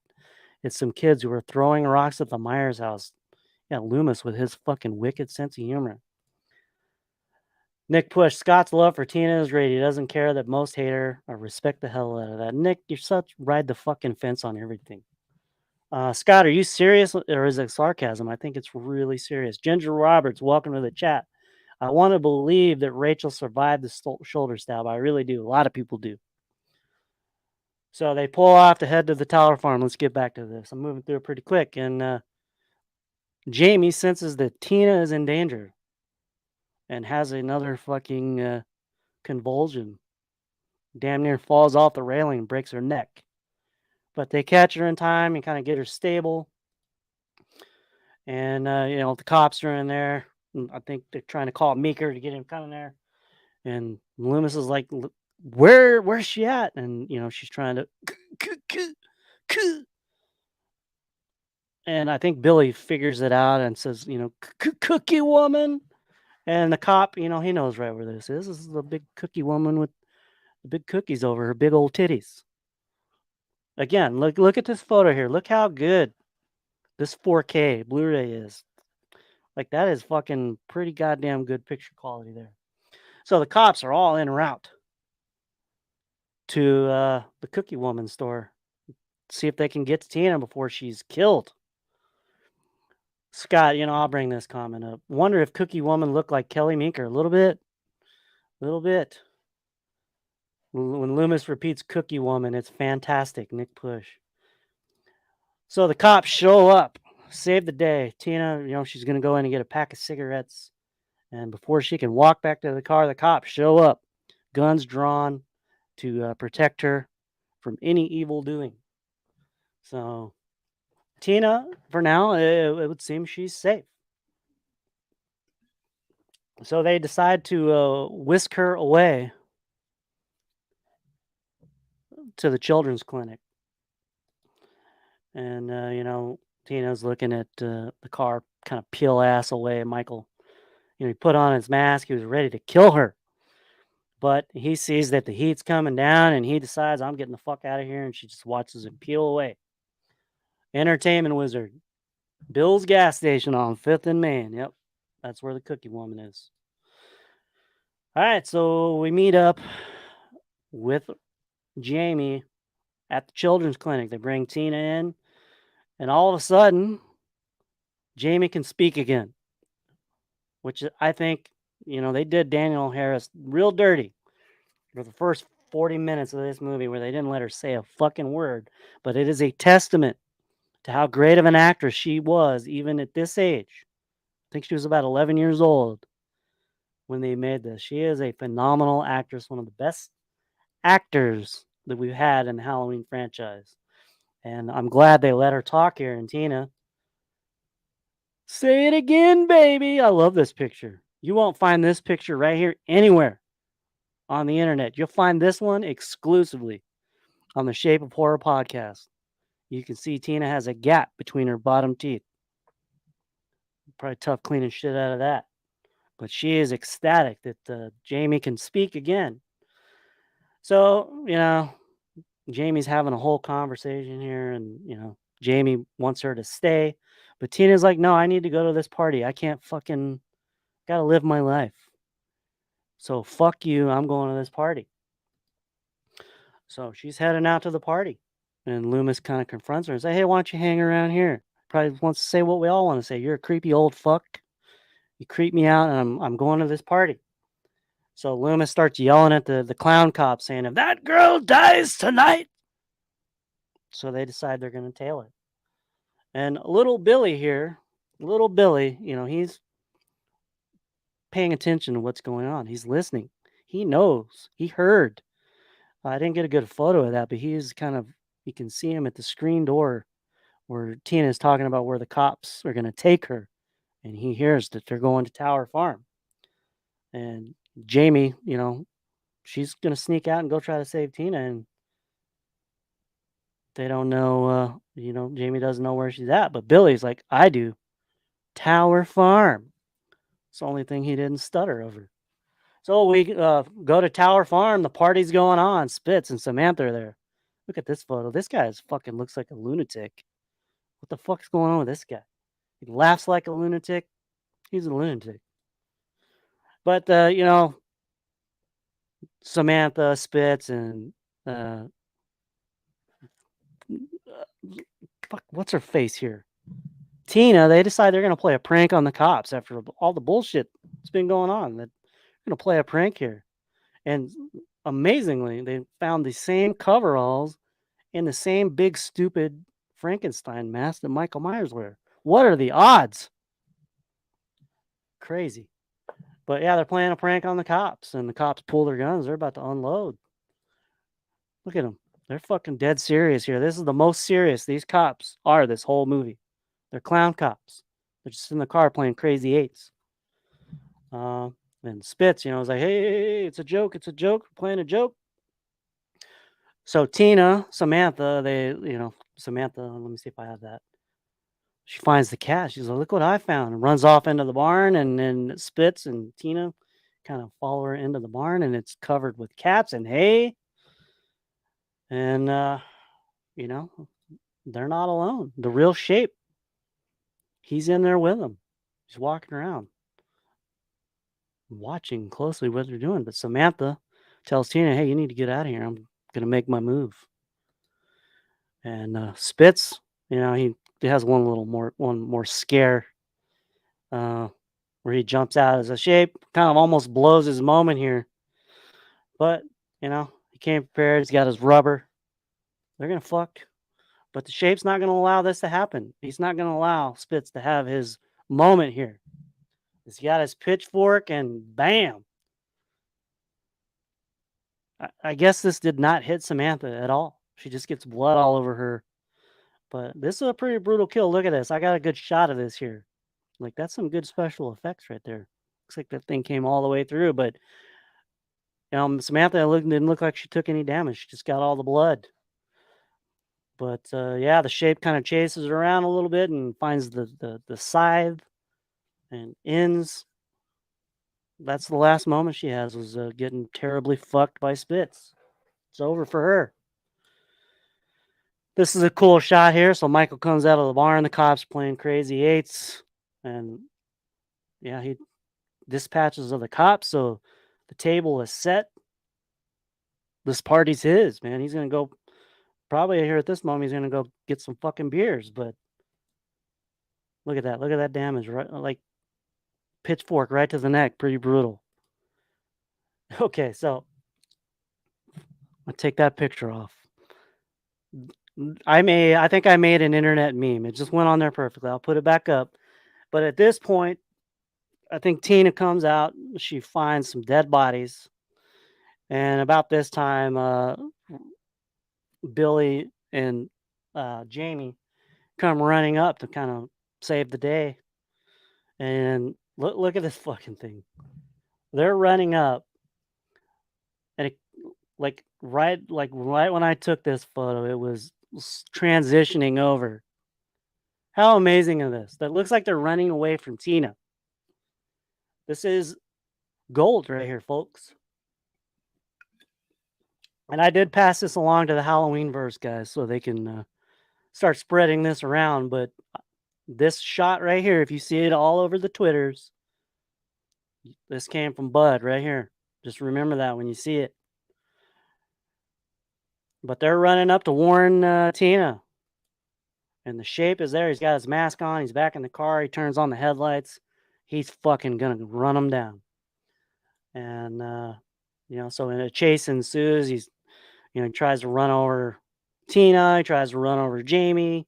at some kids who were throwing rocks at the Myers house. Yeah, Loomis with his fucking wicked sense of humor. Nick Push. Scott's love for Tina is great. He doesn't care that most hate her or respect the hell out of that. Nick, you're such ride the fucking fence on everything. Scott, are you serious or is it sarcasm? I think it's really serious. Ginger Roberts, welcome to the chat. I want to believe that Rachel survived the shoulder stab. I really do. A lot of people do. So they pull off to head to the Tower Farm. Let's get back to this. I'm moving through it pretty quick. And Jamie senses that Tina is in danger and has another fucking convulsion. Damn near falls off the railing and breaks her neck. But they catch her in time and kind of get her stable. And, the cops are in there. I think they're trying to call Meeker to get him coming there. And Loomis is like, where's she at? And, she's trying to. And I think Billy figures it out and says, cookie woman. And the cop, he knows right where this is. This is the big cookie woman with the big cookies over her big old titties. Again, look at this photo here. Look how good this 4K Blu-ray is. Like, that is fucking pretty goddamn good picture quality there. So the cops are all en route to the Cookie Woman store. See if they can get to Tina before she's killed. Scott, I'll bring this comment up. Wonder if Cookie Woman looked like Kelly Meeker. A little bit. When Loomis repeats Cookie Woman, it's fantastic. Nick Push. So the cops show up. Save the day. Tina, she's going to go in and get a pack of cigarettes. And before she can walk back to the car, the cops show up. Guns drawn to protect her from any evil doing. So Tina, for now, it would seem she's safe. So they decide to whisk her away to the children's clinic. And, Tina's looking at the car kind of peel ass away. Michael, he put on his mask. He was ready to kill her. But he sees that the heat's coming down and he decides, I'm getting the fuck out of here. And she just watches him peel away. Entertainment Wizard. Bill's gas station on 5th and Main. Yep. That's where the Cookie Woman is. All right. So we meet up with Jamie at the children's clinic. They bring Tina in. And all of a sudden, Jamie can speak again. Which I think, they did Daniel Harris real dirty for the first 40 minutes of this movie where they didn't let her say a fucking word. But it is a testament to how great of an actress she was, even at this age. I think she was about 11 years old when they made this. She is a phenomenal actress, one of the best actors that we've had in the Halloween franchise. And I'm glad they let her talk here. And Tina, say it again, baby. I love this picture. You won't find this picture right here anywhere on the internet. You'll find this one exclusively on the Shape of Horror podcast. You can see Tina has a gap between her bottom teeth. Probably tough cleaning shit out of that. But she is ecstatic that Jamie can speak again. So, Jamie's having a whole conversation here, and, Jamie wants her to stay. But Tina's like, no, I need to go to this party. I can't gotta live my life. So fuck you, I'm going to this party. So she's heading out to the party. And Loomis kind of confronts her and says, hey, why don't you hang around here? Probably wants to say what we all want to say. You're a creepy old fuck. You creep me out, and I'm going to this party. So Loomis starts yelling at the clown cop saying, if that girl dies tonight. So they decide they're going to tail it. And little Billy, he's paying attention to what's going on. He's listening. He knows. He heard. I didn't get a good photo of that, but you can see him at the screen door where Tina's talking about where the cops are going to take her. And he hears that they're going to Tower Farm. And Jamie, you know, she's gonna sneak out and go try to save Tina, and they don't know, you know, Jamie doesn't know where she's at, but Billy's like, "I do. Tower Farm." It's the only thing he didn't stutter over. So we go to Tower Farm. The party's going on. Spitz and Samantha are there. Look at this photo. This guy fucking looks like a lunatic. What the fuck's going on with this guy? He laughs like a lunatic. He's a lunatic. But you know, Samantha, Spitz, and uh, fuck, what's her face here? Tina. They decide they're gonna play a prank on the cops after all the bullshit that's been going on. That they're gonna play a prank here, and amazingly, they found the same coveralls in the same big stupid Frankenstein mask that Michael Myers wear. What are the odds? Crazy. But yeah, they're playing a prank on the cops, and the cops pull their guns. They're about to unload. Look at them. They're fucking dead serious here. This is the most serious these cops are this whole movie. They're clown cops. They're just in the car playing crazy eights. And Spitz, you know, is like, hey, it's a joke. It's a joke. We're playing a joke. So Tina, Samantha, Samantha, let me see if I have that. She finds the cat. She's like, look what I found. And runs off into the barn. And then Spitz and Tina kind of follow her into the barn. And it's covered with cats and hay. And, you know, they're not alone. The real Shape, he's in there with them. He's walking around, watching closely what they're doing. But Samantha tells Tina, hey, you need to get out of here. I'm going to make my move. And Spitz, you know, he has one more scare where he jumps out as a Shape, kind of almost blows his moment here. But, you know, he came prepared. He's got his rubber. They're going to fuck. But the Shape's not going to allow this to happen. He's not going to allow Spitz to have his moment here. He's got his pitchfork and bam. I guess this did not hit Samantha at all. She just gets blood all over her. But this is a pretty brutal kill. Look at this. I got a good shot of this here. Like, that's some good special effects right there. Looks like that thing came all the way through. But, Samantha didn't look like she took any damage. She just got all the blood. But, yeah, the Shape kind of chases her around a little bit and finds the scythe and ends. That's the last moment she has, was getting terribly fucked by Spitz. It's over for her. This is a cool shot here. So Michael comes out of the barn. The cops playing crazy eights. And, yeah, he dispatches of the cops. So the table is set. This party's his, man. He's going to go, probably here at this moment, he's going to go get some fucking beers. But look at that. Look at that damage. Right, like pitchfork right to the neck. Pretty brutal. Okay, so I'll take that picture off. I think I made an internet meme. It just went on there perfectly. I'll put it back up. But at this point, I think Tina comes out. She finds some dead bodies. And about this time, Billy and Jamie come running up to kind of save the day. And look at this fucking thing. They're running up, and right when I took this photo, it was transitioning over. How amazing is this? That looks like they're running away from Tina. This is gold right here, folks. And I did pass this along to the Halloween verse guys so they can start spreading this around. But this shot right here, if you see it all over the Twitters, this came from Bud right here. Just remember that when you see it. But they're running up to warn Tina. And the Shape is there. He's got his mask on. He's back in the car. He turns on the headlights. He's fucking going to run them down. And, so in a chase ensues. He tries to run over Tina. He tries to run over Jamie.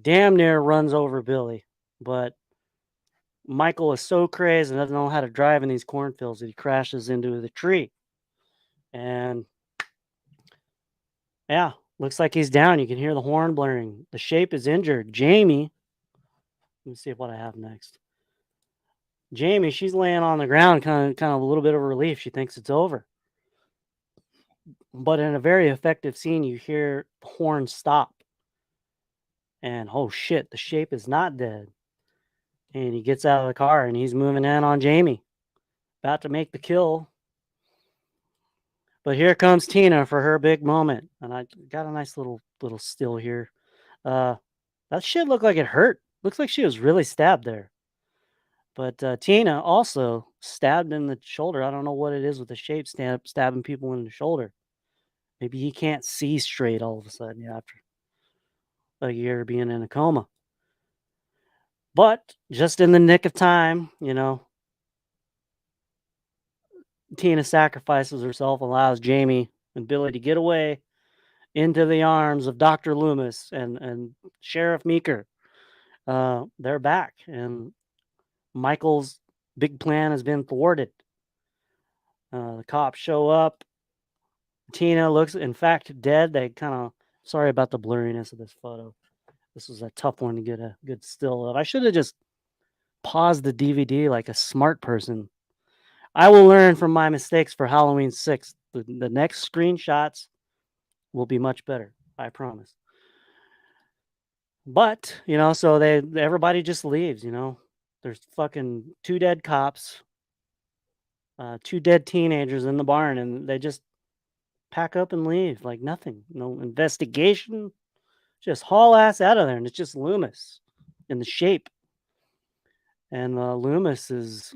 Damn near runs over Billy. But Michael is so crazy and doesn't know how to drive in these cornfields that he crashes into the tree. And, yeah, looks like he's down. You can hear the horn blaring. The Shape is injured. Jamie, let me see what I have next. Jamie, she's laying on the ground, kind of a little bit of relief. She thinks it's over. But in a very effective scene, you hear the horn stop. And oh shit, the shape is not dead. And he gets out of the car and he's moving in on Jamie, about to make the kill. But here comes Tina for her big moment. And I got a nice little still here. That shit looked like it hurt. Looks like she was really stabbed there. But Tina also stabbed in the shoulder. I don't know what it is with the shape stabbing people in the shoulder. Maybe he can't see straight all of a sudden after a year being in a coma. But just in the nick of time, Tina sacrifices herself, allows Jamie and Billy to get away into the arms of Dr. Loomis and Sheriff Meeker. They're back, and Michael's big plan has been thwarted. The cops show up. Tina looks, in fact, dead. They kind of, sorry about the blurriness of this photo. This was a tough one to get a good still of. I should have just paused the DVD like a smart person. I will learn from my mistakes for Halloween 6. The next screenshots will be much better. I promise. But, so everybody just leaves, There's fucking 2 dead cops, 2 dead teenagers in the barn, and they just pack up and leave like nothing. No investigation. Just haul ass out of there, and it's just Loomis in the shape. And Loomis is,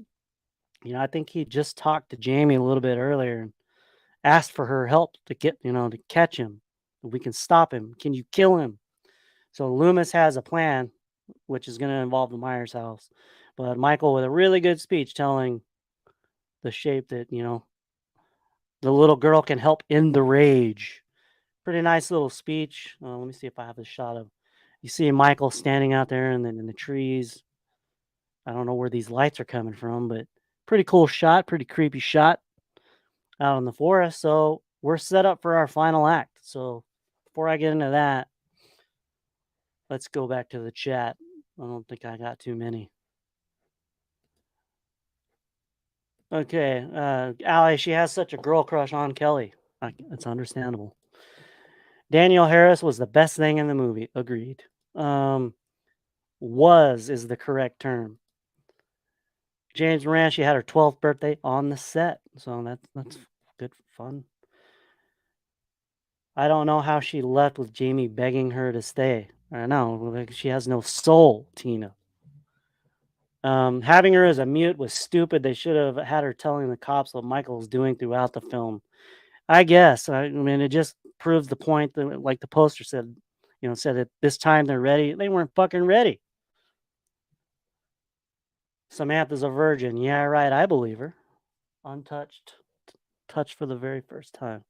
I think he just talked to Jamie a little bit earlier and asked for her help to get, to catch him. We can stop him. Can you kill him? So Loomis has a plan, which is going to involve the Myers house. But Michael, with a really good speech telling the shape that, the little girl can help end the rage. Pretty nice little speech. Let me see if I have a shot of, you see Michael standing out there and then in the trees. I don't know where these lights are coming from, but pretty cool shot, pretty creepy shot out in the forest. So we're set up for our final act. So before I get into that, let's go back to the chat. I don't think I got too many. Okay, Allie, she has such a girl crush on Kelly. It's understandable. Danielle Harris was the best thing in the movie. Agreed. Was is the correct term. James Moran, she had her 12th birthday on the set. So that's good fun. I don't know how she left with Jamie begging her to stay. I know, like, she has no soul, Tina. Having her as a mute was stupid. They should have had her telling the cops what Michael was doing throughout the film. I guess. I mean, it just proves the point that, like the poster said, said that this time they're ready. They weren't fucking ready. Samantha's a virgin. Yeah, right. I believe her. Untouched, touched for the very first time.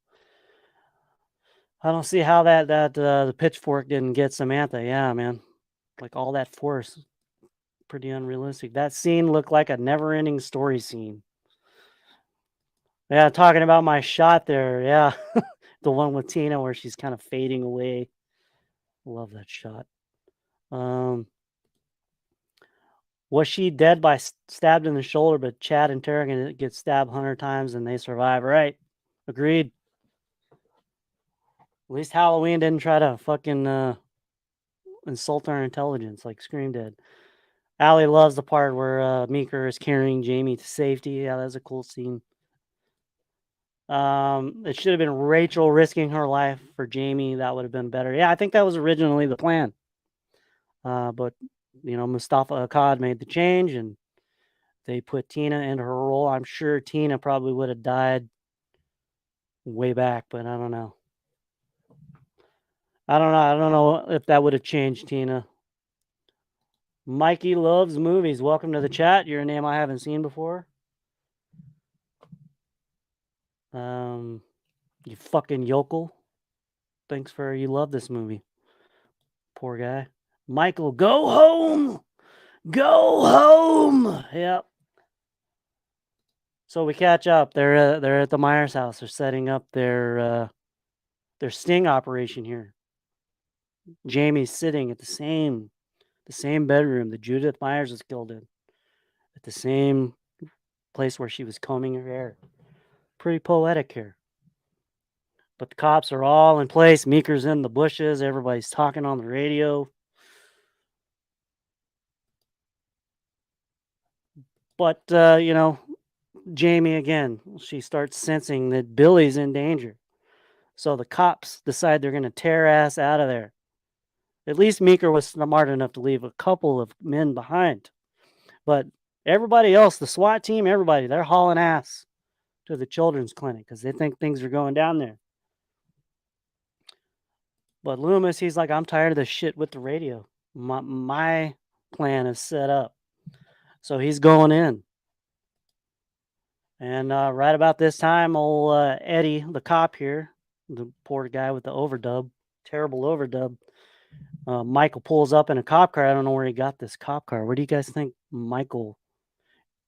I don't see how that the pitchfork didn't get Samantha. Yeah, man, like all that force, pretty unrealistic. That scene looked like a never-ending story scene. Yeah, talking about my shot there. Yeah, the one with Tina where she's kind of fading away. Love that shot. Was she dead by stabbed in the shoulder? But Chad and Tarragon get stabbed 100 times and they survive. Right? Agreed. At least Halloween didn't try to fucking insult our intelligence like Scream did. Allie loves the part where Meeker is carrying Jamie to safety. Yeah, that's a cool scene. It should have been Rachel risking her life for Jamie. That would have been better. Yeah, I think that was originally the plan. But Mustafa Akkad made the change and they put Tina into her role. I'm sure Tina probably would have died way back, but I don't know. I don't know if that would have changed Tina. Mikey loves movies. Welcome to the chat. You're a name I haven't seen before. You fucking yokel. Thanks for you love this movie. Poor guy. Michael, go home. Go home. Yep. So we catch up. They're at the Myers house. They're setting up their sting operation here. Jamie's sitting at the same bedroom that Judith Myers was killed in. at the same place where she was combing her hair. Pretty poetic here. But the cops are all in place. Meeker's in the bushes. Everybody's talking on the radio. But, Jamie again, she starts sensing that Billy's in danger. So the cops decide they're going to tear ass out of there. At least Meeker was smart enough to leave a couple of men behind. But everybody else, the SWAT team, everybody, they're hauling ass to the children's clinic because they think things are going down there. But Loomis, he's like, I'm tired of this shit with the radio. My plan is set up. So he's going in. And right about this time, old Eddie, the cop here, the poor guy with the overdub, terrible overdub, Michael pulls up in a cop car. I don't know where he got this cop car. Where do you guys think Michael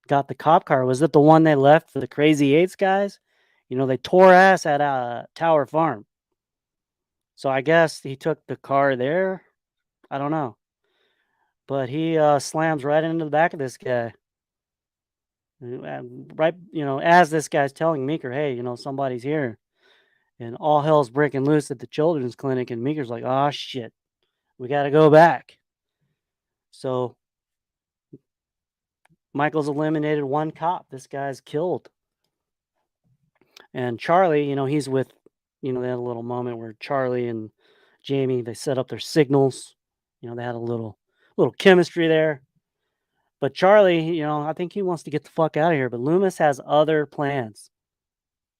got the cop car? Was it the one they left for the Crazy Eights guys? They tore ass at Tower Farm. So I guess he took the car there. I don't know. But he slams right into the back of this guy. Right, as this guy's telling Meeker, hey, somebody's here. And all hell's breaking loose at the children's clinic. And Meeker's like, oh, shit, we got to go back. So Michael's eliminated one cop. This guy's killed. And Charlie, he's with, they had a little moment where Charlie and Jamie, they set up their signals. They had a little chemistry there. But Charlie, I think he wants to get the fuck out of here. But Loomis has other plans.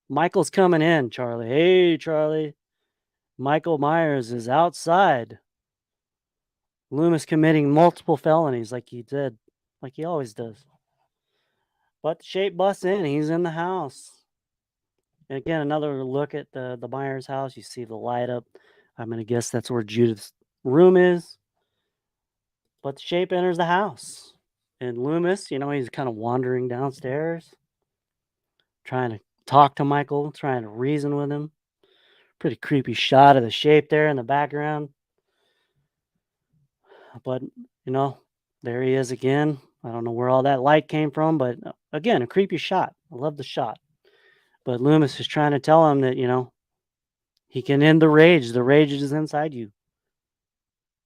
Michael's coming in, Charlie. Hey, Charlie. Michael Myers is outside. Loomis committing multiple felonies like he did, like he always does. But the Shape busts in. He's in the house. And again, another look at the Myers house. You see the light up. I'm going to guess that's where Judith's room is. But the Shape enters the house. And Loomis, he's kind of wandering downstairs, trying to talk to Michael, trying to reason with him. Pretty creepy shot of the Shape there in the background. But, there he is again. I don't know where all that light came from, but again, a creepy shot. I love the shot. But Loomis is trying to tell him that, he can end the rage. The rage is inside you.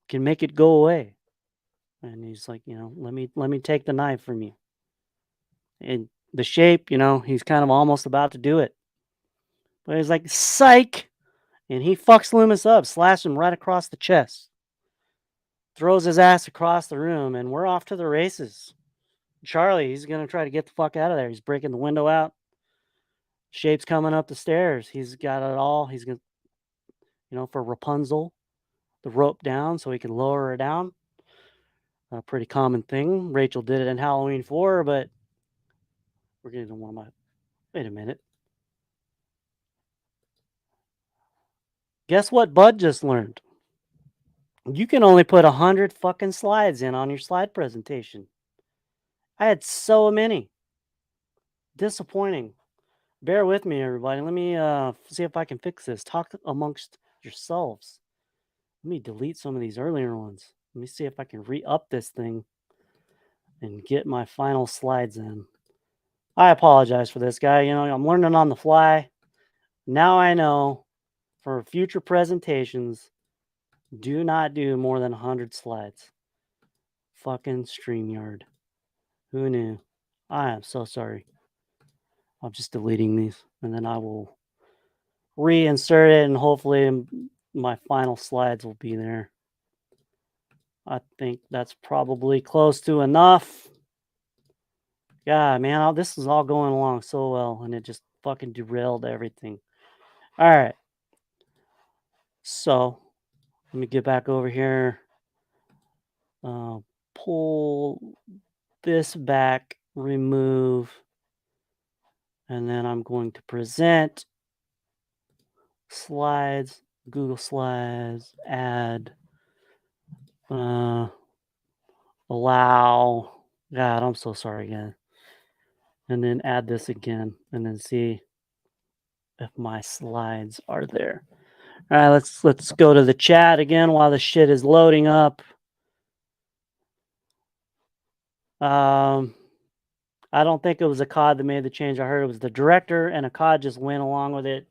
Can make it go away. And he's like, let me take the knife from you. And the Shape, he's kind of almost about to do it. But he's like, psych! And he fucks Loomis up, slashes him right across the chest. Throws his ass across the room, and we're off to the races. Charlie, he's going to try to get the fuck out of there. He's breaking the window out. Shape's coming up the stairs. He's got it all. He's going to, for Rapunzel, the rope down so he can lower her down. A pretty common thing. Rachel did it in Halloween 4, but we're getting to one of my... Wait a minute. Guess what Bud just learned? You can only put 100 fucking slides in on your slide presentation. I had so many. Disappointing. Bear with me, everybody. Let me see if I can fix this. Talk amongst yourselves. Let me delete some of these earlier ones. Let me see if I can re-up this thing and get my final slides in. I apologize for this, guy. I'm learning on the fly. Now I know for future presentations, do not do more than 100 slides. Fucking StreamYard. Who knew? I am so sorry. I'm just deleting these, and then I will reinsert it, and hopefully my final slides will be there. I think that's probably close to enough. Yeah, man, this is all going along so well, and it just fucking derailed everything. All right. So, let me get back over here. Pull this back, remove, and then I'm going to present slides, Google Slides, add, allow. God, I'm so sorry again. And then add this again, and then see if my slides are there. All right, let's go to the chat again while the shit is loading up. I don't think it was Akkad that made the change. I heard it was the director, and Akkad just went along with it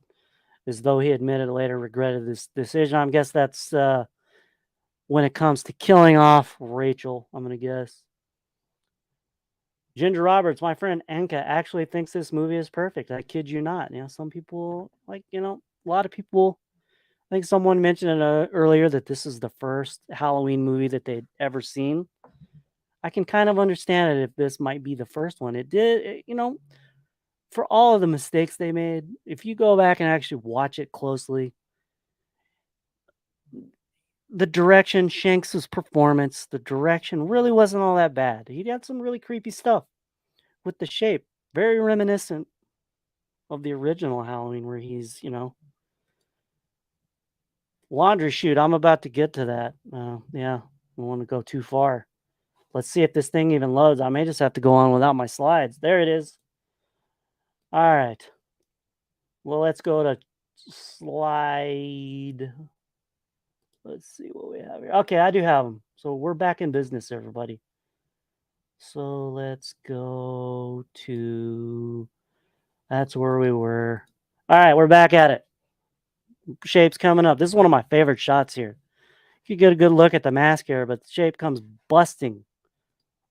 as though he admitted later regretted this decision. I guess that's when it comes to killing off Rachel, I'm going to guess. Ginger Roberts, my friend Enka, actually thinks this movie is perfect. I kid you not. Some people, a lot of people, I think someone mentioned it earlier that this is the first Halloween movie that they'd ever seen. I can kind of understand it if this might be the first one. For all of the mistakes they made, if you go back and actually watch it closely, the direction, Shanks's performance, the direction really wasn't all that bad. He had some really creepy stuff with the shape, very reminiscent of the original Halloween, where he's, laundry chute. I'm about to get to that. Yeah, I don't want to go too far. Let's see if this thing even loads. I may just have to go on without my slides. There it is. All right. Well, let's go to slide. Let's see what we have here. Okay, I do have them. So we're back in business, everybody. So let's go to, that's where we were. All right, we're back at it. Shape's coming up. This is one of my favorite shots here. You get a good look at the mask here, but the shape comes busting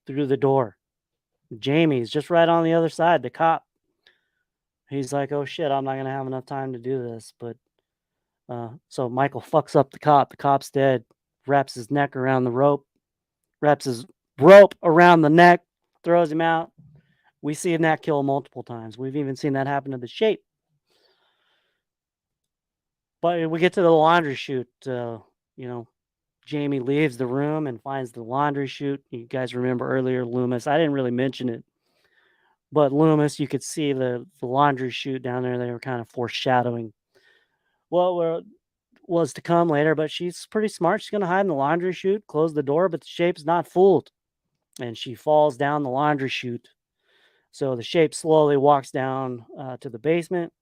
through the door. Jamie's just right on the other side, the cop. He's like, oh shit, I'm not going to have enough time to do this. But so Michael fucks up the cop. The cop's dead, wraps his neck around the rope, wraps his rope around the neck, throws him out. We see that kill multiple times. We've even seen that happen to the shape. But we get to the laundry chute. Jamie leaves the room and finds the laundry chute. You guys remember earlier, Loomis. I didn't really mention it, but Loomis, you could see the laundry chute down there. They were kind of foreshadowing what was to come later. But she's pretty smart. She's going to hide in the laundry chute, close the door, but the shape's not fooled. And she falls down the laundry chute. So the shape slowly walks down to the basement,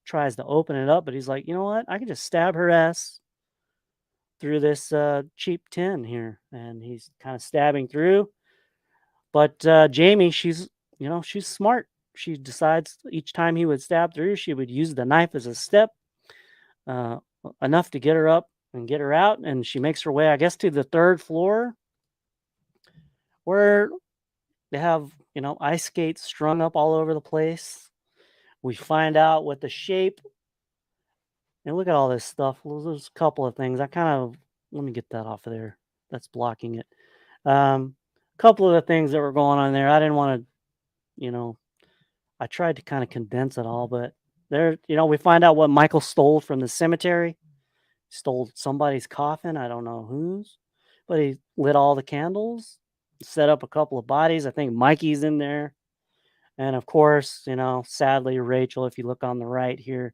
tries to open it up, but he's like, you know what? I can just stab her ass through this cheap tin here. And he's kind of stabbing through. But Jamie, she's smart. She decides each time he would stab through, she would use the knife as a step, enough to get her up and get her out. And she makes her way, I guess, to the third floor where they have, ice skates strung up all over the place. We find out what the shape. And look at all this stuff. There's a couple of things. Let me get that off of there. That's blocking it. A couple of the things that were going on there. I didn't want to, I tried to kind of condense it all, but there, we find out what Michael stole from the cemetery. He stole somebody's coffin. I don't know whose, but he lit all the candles, set up a couple of bodies. I think Mikey's in there. And of course, sadly, Rachel, if you look on the right here,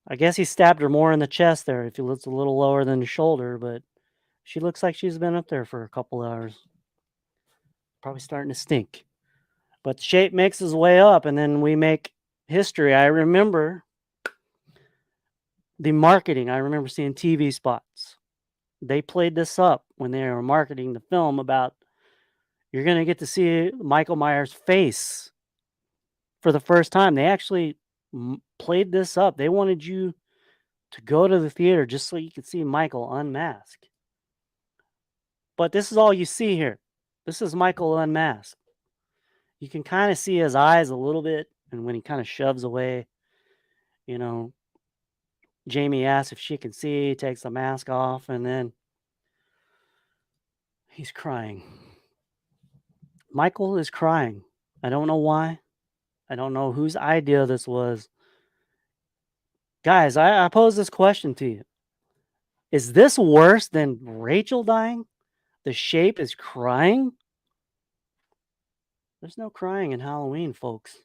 I guess he stabbed her more in the chest there. If you look a little lower than the shoulder, but she looks like she's been up there for a couple hours. Probably starting to stink. But Shape makes his way up, and then we make history. I remember the marketing. I remember seeing TV spots. They played this up when they were marketing the film about you're going to get to see Michael Myers' face for the first time. They actually played this up. They wanted you to go to the theater just so you could see Michael unmasked. But this is all you see here. This is Michael unmasked. You can kind of see his eyes a little bit, and when he kind of shoves away, Jamie asks if she can see, takes the mask off, and then he's crying. Michael is crying. I don't know why. I don't know whose idea this was. Guys, I pose this question to you. Is this worse than Rachel dying? The Shape is crying? There's no crying in Halloween, folks.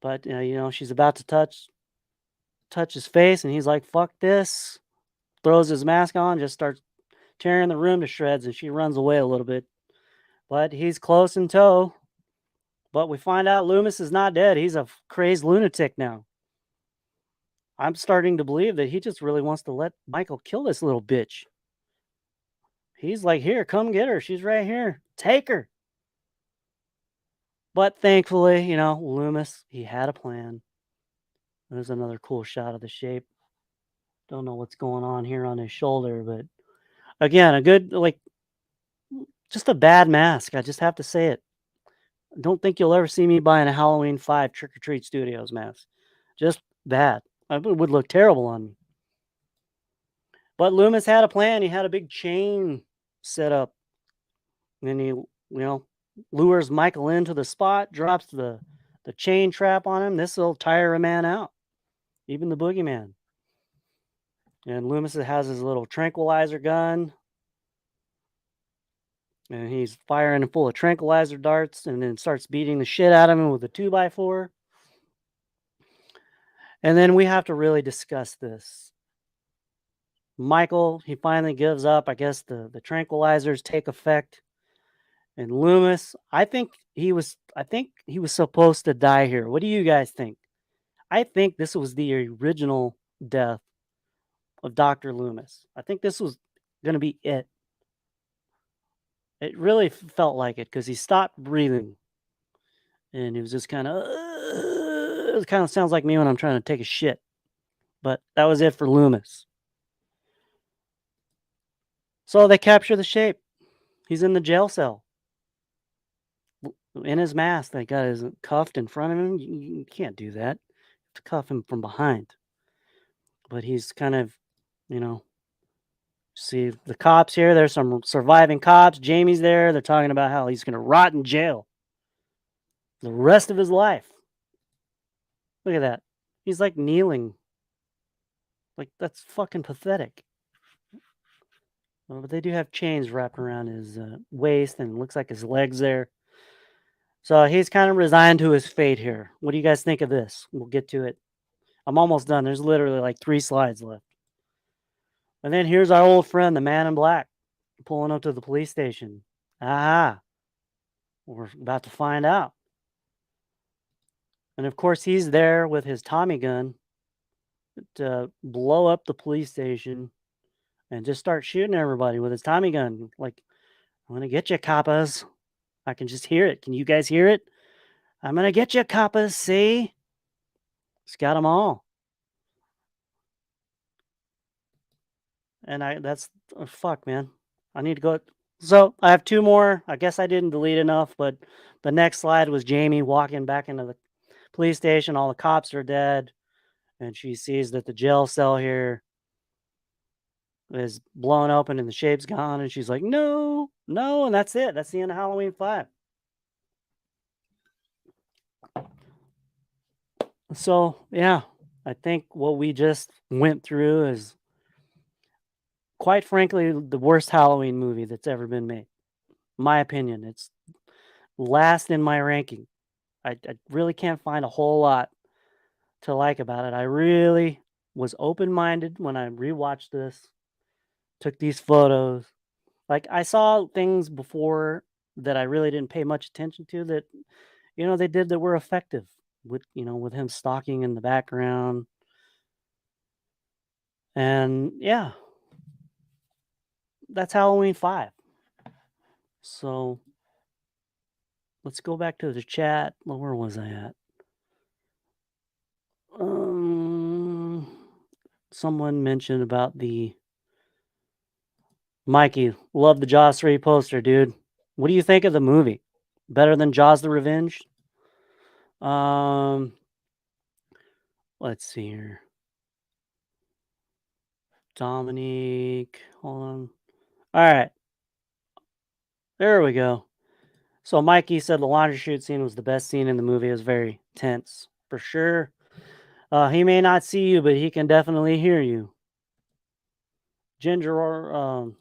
But, she's about to touch his face, and he's like, fuck this. Throws his mask on, just starts tearing the room to shreds, and she runs away a little bit. But he's close in tow. But we find out Loomis is not dead. He's a crazed lunatic now. I'm starting to believe that he just really wants to let Michael kill this little bitch. he's like, "Here, come get her. She's right here. Take her." But thankfully, Loomis, he had a plan. There's another cool shot of the shape. Don't know what's going on here on his shoulder, but again, a good, like, just a bad mask. I just have to say it. Don't think you'll ever see me buying a Halloween 5 Trick or Treat Studios mask. Just bad. It would look terrible on me. But Loomis had a plan. He had a big chain set up. And then he, lures Michael into the spot, drops the chain trap on him. This will tire a man out, even the boogeyman. And Loomis has his little tranquilizer gun. And he's firing full of tranquilizer darts and then starts beating the shit out of him with a 2x4. And then we have to really discuss this. Michael, he finally gives up. I guess the tranquilizers take effect. And Loomis, I think he was supposed to die here. What do you guys think? I think this was the original death of Dr. Loomis. I think this was going to be it. It really felt like it because he stopped breathing. And he was just kind of, it kind of sounds like me when I'm trying to take a shit. But that was it for Loomis. So they capture the shape. He's in the jail cell. In his mask, they got his cuffed in front of him. You can't do that. You have to cuff him from behind. But he's kind of, see the cops here. There's some surviving cops. Jamie's there. They're talking about how he's going to rot in jail the rest of his life. Look at that. He's like kneeling. Like, that's fucking pathetic. But they do have chains wrapped around his waist and it looks like his legs there. So he's kind of resigned to his fate here. What do you guys think of this? We'll get to it. I'm almost done. There's literally like 3 slides left. And then here's our old friend, the man in black, pulling up to the police station. Aha. We're about to find out. And of course, he's there with his Tommy gun to blow up the police station and just start shooting everybody with his Tommy gun. Like, I'm going to get you, coppers. I can just hear it. Can you guys hear it? I'm going to get you, coppers. See? He's got them all. And fuck, man. I need to go. So I have 2 more. I guess I didn't delete enough, but the next slide was Jamie walking back into the police station. All the cops are dead. And she sees that the jail cell here is blown open and the shape's gone. And she's like, no. And that's it. That's the end of Halloween 5. So, yeah, I think what we just went through is, quite frankly, the worst Halloween movie that's ever been made. My opinion. It's last in my ranking. I really can't find a whole lot to like about it. I really was open-minded when I rewatched this, took these photos. Like, I saw things before that I really didn't pay much attention to that, they did that were effective with him stalking in the background. And yeah, that's Halloween 5. So let's go back to the chat. Where was I at? Someone mentioned about the Mikey. Love the Jaws 3 poster, dude. What do you think of the movie? Better than Jaws the Revenge? Let's see here. Dominique, hold on. All right. There we go. So Mikey said the laundry chute scene was the best scene in the movie. It was very tense, for sure. He may not see you, but he can definitely hear you. Ginger,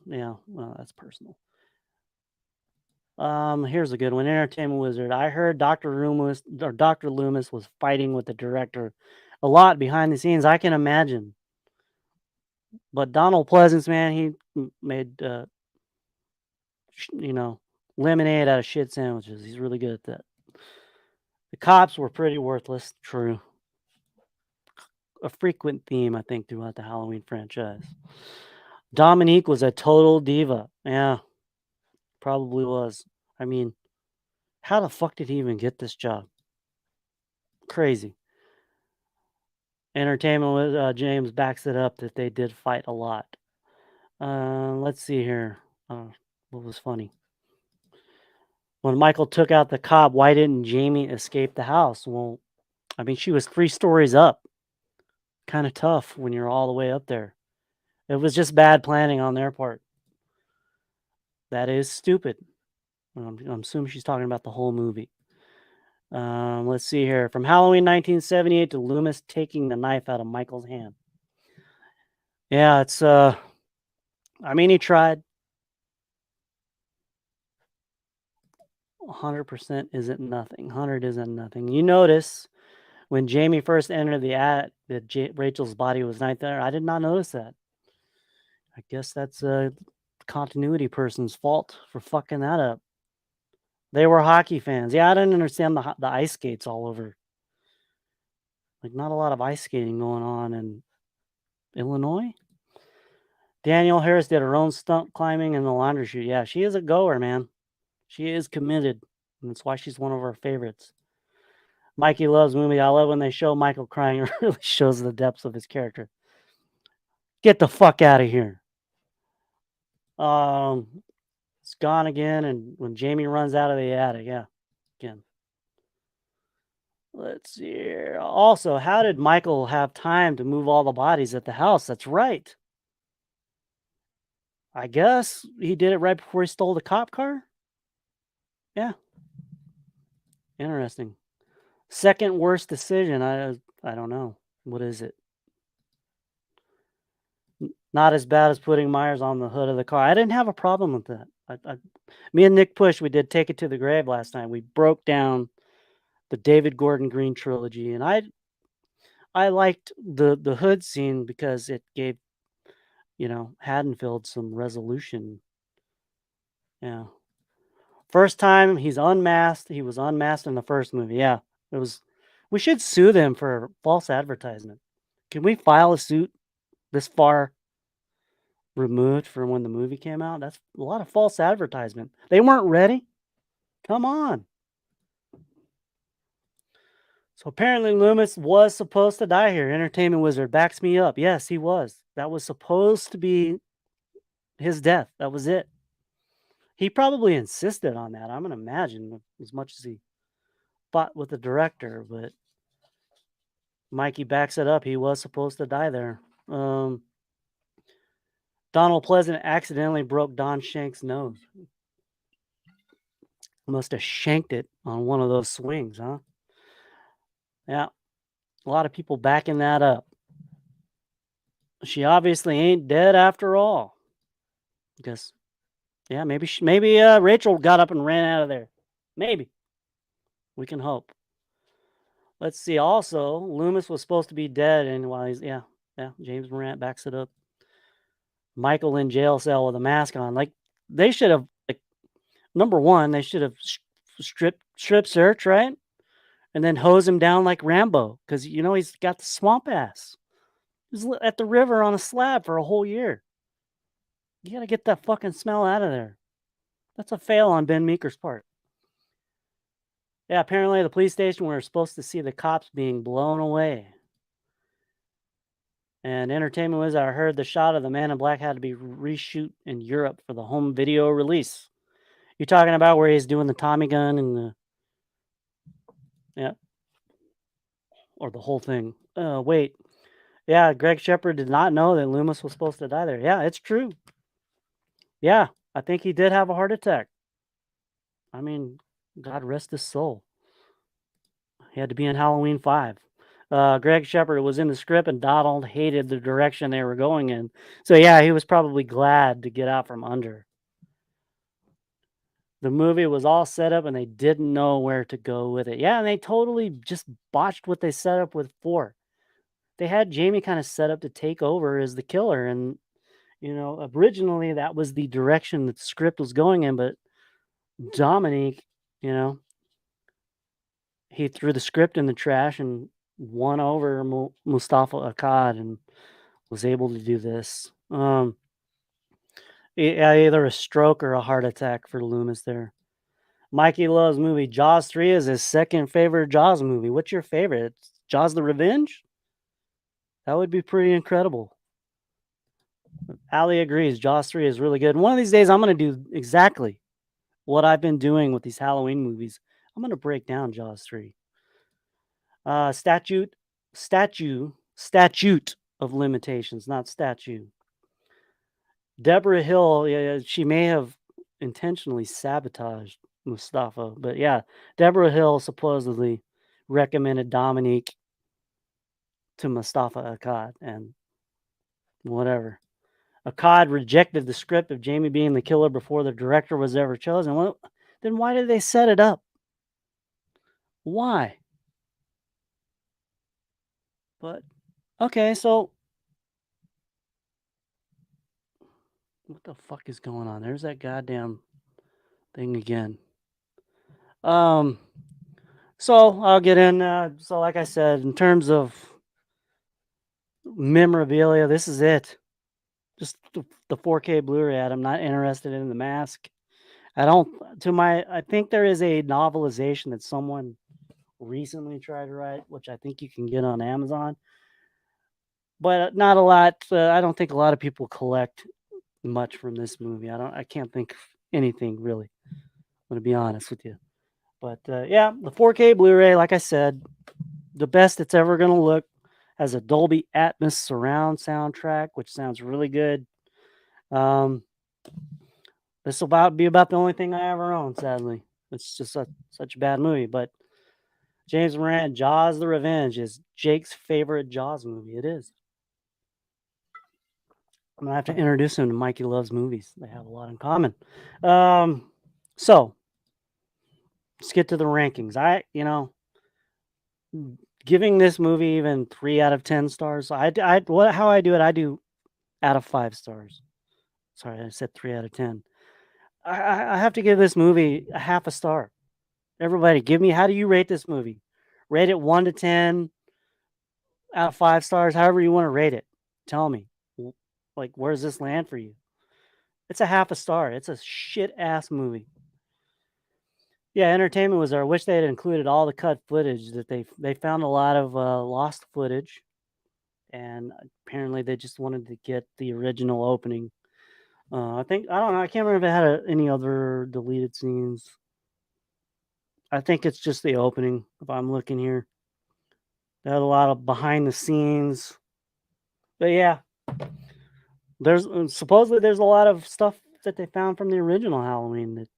yeah, well, that's personal. Here's a good one. Entertainment Wizard. I heard Dr. Loomis was fighting with the director a lot behind the scenes. I can imagine. But Donald Pleasance, man, he made lemonade out of shit sandwiches. He's really good at that. The cops were pretty worthless. True. A frequent theme, I think, throughout the Halloween franchise. Dominique was a total diva. Yeah, probably was. I mean, how the fuck did he even get this job? Crazy. Entertainment with James backs it up that they did fight a lot. Let's see here. What was funny? When Michael took out the cop, why didn't Jamie escape the house? Well, I mean, she was 3 stories up. Kind of tough when you're all the way up there. It was just bad planning on their part. That is stupid. I'm assuming she's talking about the whole movie. Let's see here. From Halloween 1978 to Loomis taking the knife out of Michael's hand. Yeah, it's I mean, he tried. 100% isn't nothing. 100 isn't nothing. You notice when Jamie first entered the attic that Rachel's body was not there. I did not notice that. I guess that's a continuity person's fault for fucking that up. They were hockey fans. Yeah, I didn't understand the ice skates all over. Like, not a lot of ice skating going on in Illinois. Danielle Harris did her own stunt climbing in the laundry chute. Yeah, she is a goer, man. She is committed. And that's why she's one of our favorites. Mikey loves movie. I love when they show Michael crying. It really shows the depths of his character. Get the fuck out of here. It's gone again. And when Jamie runs out of the attic, yeah, again. Let's see here. Also, how did Michael have time to move all the bodies at the house? That's right. I guess he did it right before he stole the cop car. Yeah. Interesting. Second worst decision. I don't know. What is it? Not as bad as putting Myers on the hood of the car. I didn't have a problem with that. Me and Nick Push, we did Take It to the Grave last night. We broke down the David Gordon Green trilogy, and I liked the hood scene because it gave, Haddonfield some resolution. Yeah. First time he's unmasked. He was unmasked in the first movie. Yeah. It was we should sue them for false advertisement. Can we file a suit this far removed from when the movie came out? That's a lot of false advertisement. They weren't ready. Come on. So apparently Loomis was supposed to die here. Entertainment Wizard backs me up. Yes, he was. That was supposed to be his death. That was it. He probably insisted on that. I'm gonna imagine as much as he fought with the director, but Mikey backs it up. He was supposed to die there. Donald Pleasant accidentally broke Don Shank's nose. Must have shanked it on one of those swings, huh? Yeah. A lot of people backing that up. She obviously ain't dead after all. Because, yeah, maybe Rachel got up and ran out of there. Maybe. We can hope. Let's see. Also, Loomis was supposed to be dead, and while he's James Morant backs it up. Michael in jail cell with a mask on. Like, they should have, number one, they should have strip search, right? And then hose him down like Rambo, because he's got the swamp ass. He's at the river on a slab for a whole year. You gotta get that fucking smell out of there. That's a fail on Ben Meeker's part. Yeah, apparently the police station, we were supposed to see the cops being blown away. And Entertainment was, I heard the shot of the Man in Black had to be reshoot in Europe for the home video release. You're talking about where he's doing the Tommy gun and the... Yeah. Or the whole thing. Wait. Yeah, Greg Shepard did not know that Loomis was supposed to die there. Yeah, it's true. Yeah, I think he did have a heart attack. I mean, God rest his soul. He had to be in Halloween 5. Greg Shepard was in the script, and Donald hated the direction they were going in. So, yeah, he was probably glad to get out from under. The movie was all set up, and they didn't know where to go with it. Yeah, and they totally just botched what they set up with 4. They had Jamie kind of set up to take over as the killer, and originally that was the direction that the script was going in, but Dominique, he threw the script in the trash and won over Mustafa Akkad and was able to do this. Either a stroke or a heart attack for Loomis there. Mikey loves movie. Jaws 3 is his second favorite Jaws movie. What's your favorite? Jaws the Revenge? That would be pretty incredible. Ali agrees. Jaws 3 is really good. One of these days, I'm going to do exactly what I've been doing with these Halloween movies. I'm going to break down Jaws 3. Statute of limitations, not statue. Deborah Hill, yeah, she may have intentionally sabotaged Mustafa, but yeah, Deborah Hill supposedly recommended Dominique to Mustafa Akkad, and whatever. Akkad rejected the script of Jamie being the killer before the director was ever chosen. Well, then why did they set it up? Why? But okay, so what the fuck is going on? There's that goddamn thing again. So I'll get in. So like I said, in terms of memorabilia, this is it. Just the 4K Blu-ray. I'm not interested in the mask. I think there is a novelization that someone recently tried to write, which I think you can get on Amazon, but not a lot. I don't think a lot of people collect much from this movie. I can't think of anything really. I'm gonna be honest with you. But yeah, the 4K Blu-ray, like I said, the best it's ever gonna look. Has a Dolby Atmos surround soundtrack, which sounds really good. This will be about the only thing I ever own, sadly. It's just such a bad movie. But James Moran, Jaws the Revenge is Jake's favorite Jaws movie. It is. I'm gonna have to introduce him to Mikey Loves Movies. They have a lot in common. So let's get to the rankings. Giving this movie even 3 out of 10 stars. How I do it, I do out of 5 stars. Sorry, I said 3 out of 10. I have to give this movie a half a star. Everybody, how do you rate this movie? Rate it 1 to 10 out of 5 stars, however you want to rate it. Tell me. Like, where does this land for you? It's a half a star. It's a shit ass movie. Yeah, entertainment was there. I wish they had included all the cut footage that they found a lot of lost footage, and apparently they just wanted to get the original opening. I don't know. I can't remember if it had any other deleted scenes. I think it's just the opening. If I'm looking here, they had a lot of behind the scenes. But yeah, there's supposedly there's a lot of stuff that they found from the original Halloween that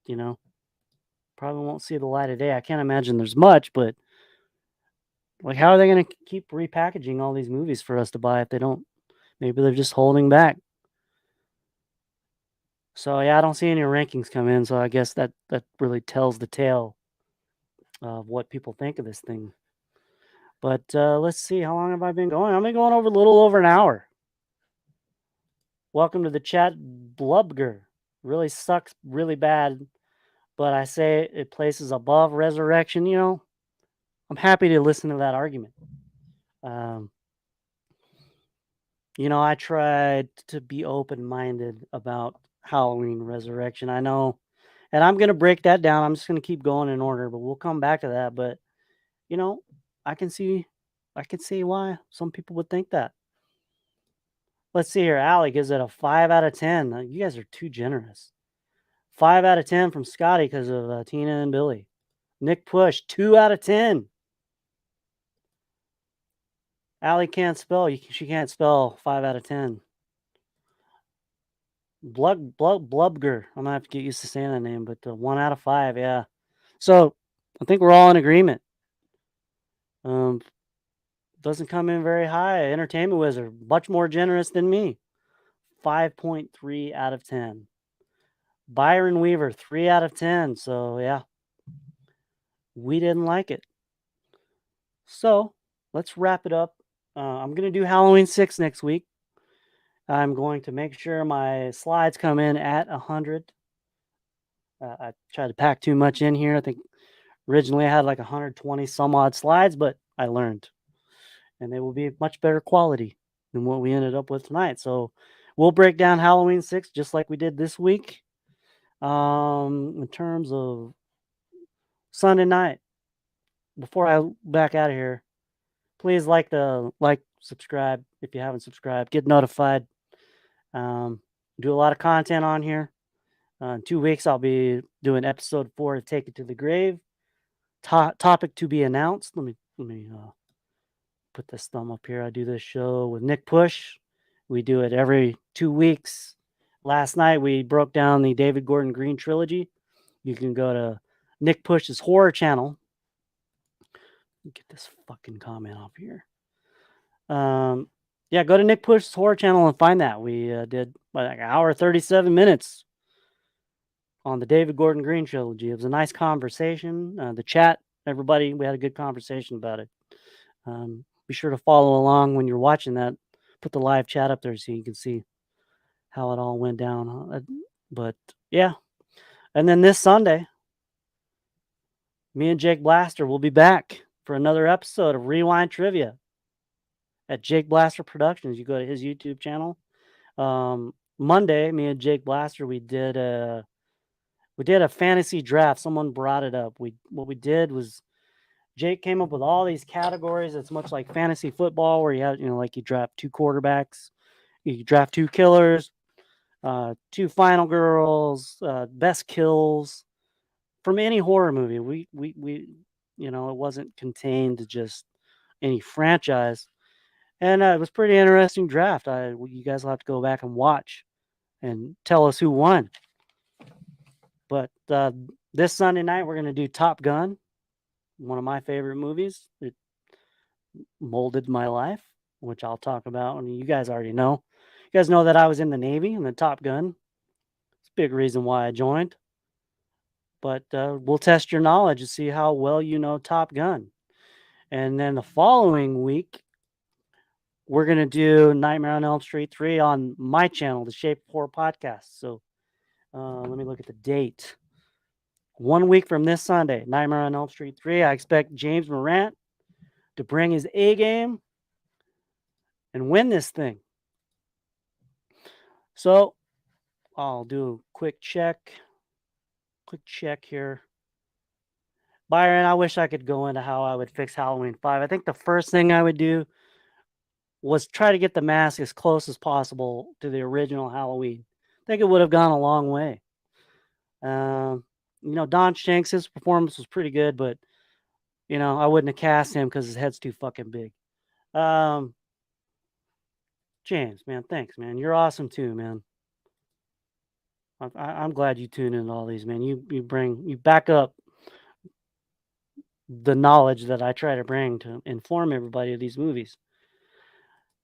probably won't see the light of day. I can't imagine there's much, but like, how are they going to keep repackaging all these movies for us to buy if they don't? Maybe they're just holding back. So yeah, I don't see any rankings come in. So I guess that really tells the tale of what people think of this thing. But let's see, how long have I been going? I've been going over a little over an hour. Welcome to the chat, Blubger. Really sucks, really bad. But I say it places above Resurrection. I'm happy to listen to that argument. I tried to be open-minded about Halloween Resurrection. I know, and I'm going to break that down. I'm just going to keep going in order, but we'll come back to that. But, I can see why some people would think that. Let's see here. Allie gives it a 5 out of 10. You guys are too generous. 5 out of 10 from Scotty because of Tina and Billy. Nick Push, 2 out of 10. Allie can't spell. She can't spell 5 out of 10. Blubger. I'm gonna have to get used to saying that name, but 1 out of 5, yeah. So I think we're all in agreement. Doesn't come in very high. Entertainment Wizard, much more generous than me. 5.3 out of 10. Byron Weaver, 3 out of 10. So yeah, we didn't like it. So let's wrap it up. I'm gonna do Halloween 6 next week. I'm going to make sure my slides come in at 100. I tried to pack too much in here. I think originally I had like 120 some odd slides, but I learned. And they will be much better quality than what we ended up with tonight. So we'll break down Halloween 6 just like we did this week. In terms of Sunday night, before I back out of here, please subscribe if you haven't subscribed, get notified. Do a lot of content on here. In 2 weeks, I'll be doing episode 4 of Take It to the Grave. Topic to be announced. Let me put this thumb up here. I do this show with Nick Push. We do it every 2 weeks. Last night we broke down the David Gordon Green trilogy. You can go to Nick Push's horror channel. Get this fucking comment off here. Yeah, go to Nick Push's horror channel and find that. We did like an hour 37 minutes on the David Gordon Green trilogy. It was a nice conversation. The chat, everybody, we had a good conversation about it. Be sure to follow along when you're watching that. Put the live chat up there so you can see how it all went down. But yeah, and then this Sunday, me and Jake Blaster will be back for another episode of Rewind Trivia at Jake Blaster Productions. You go to his YouTube channel. Monday, me and Jake Blaster, we did a fantasy draft. Someone brought it up. What we did was Jake came up with all these categories. It's much like fantasy football, where you have, like you draft 2 quarterbacks, you draft 2 killers, 2 final girls, best kills from any horror movie. We it wasn't contained to just any franchise, and it was pretty interesting draft. You guys will have to go back and watch and tell us who won. But this Sunday night we're gonna do Top Gun, one of my favorite movies. It molded my life, which I'll talk about. And you guys already know. You guys know that I was in the Navy and the Top Gun. It's a big reason why I joined. But we'll test your knowledge to see how well you know Top Gun. And then the following week, we're going to do Nightmare on Elm Street 3 on my channel, the Shape of Horror Podcast. So let me look at the date. 1 week from this Sunday, Nightmare on Elm Street 3. I expect James Morant to bring his A game and win this thing. So I'll do a quick check here. Byron, I wish I could go into how I would fix Halloween 5. I think the first thing I would do was try to get the mask as close as possible to the original Halloween. I think it would have gone a long way. Don Shanks' performance was pretty good, but I wouldn't have cast him because his head's too fucking big. James, man, thanks, man. You're awesome too, man. I'm glad you tune in to all these, man. You back up the knowledge that I try to bring to inform everybody of these movies.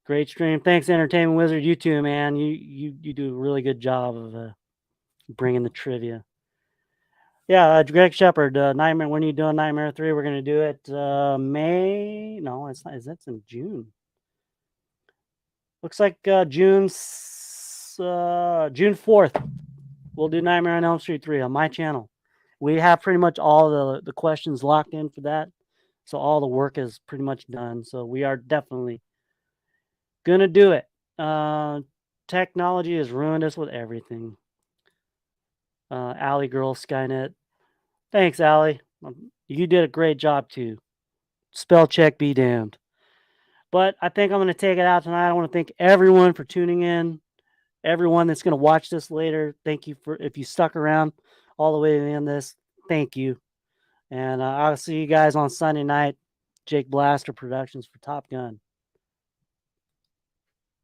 Great stream. Thanks, Entertainment Wizard. You too, man. You do a really good job of bringing the trivia. Yeah, Greg Shepard, Nightmare. When are you doing Nightmare 3? We're gonna do it May. No, it's not. That's in June. Looks like June 4th. We'll do Nightmare on Elm Street 3 on my channel. We have pretty much all the questions locked in for that. So all the work is pretty much done. So we are definitely going to do it. Technology has ruined us with everything. Alley Girl Skynet. Thanks, Allie. You did a great job too. Spell check be damned. But I think I'm going to take it out tonight. I want to thank everyone for tuning in. Everyone that's going to watch this later, thank you if you stuck around all the way to the end of this. Thank you. And I'll see you guys on Sunday night. Jake Blaster Productions for Top Gun.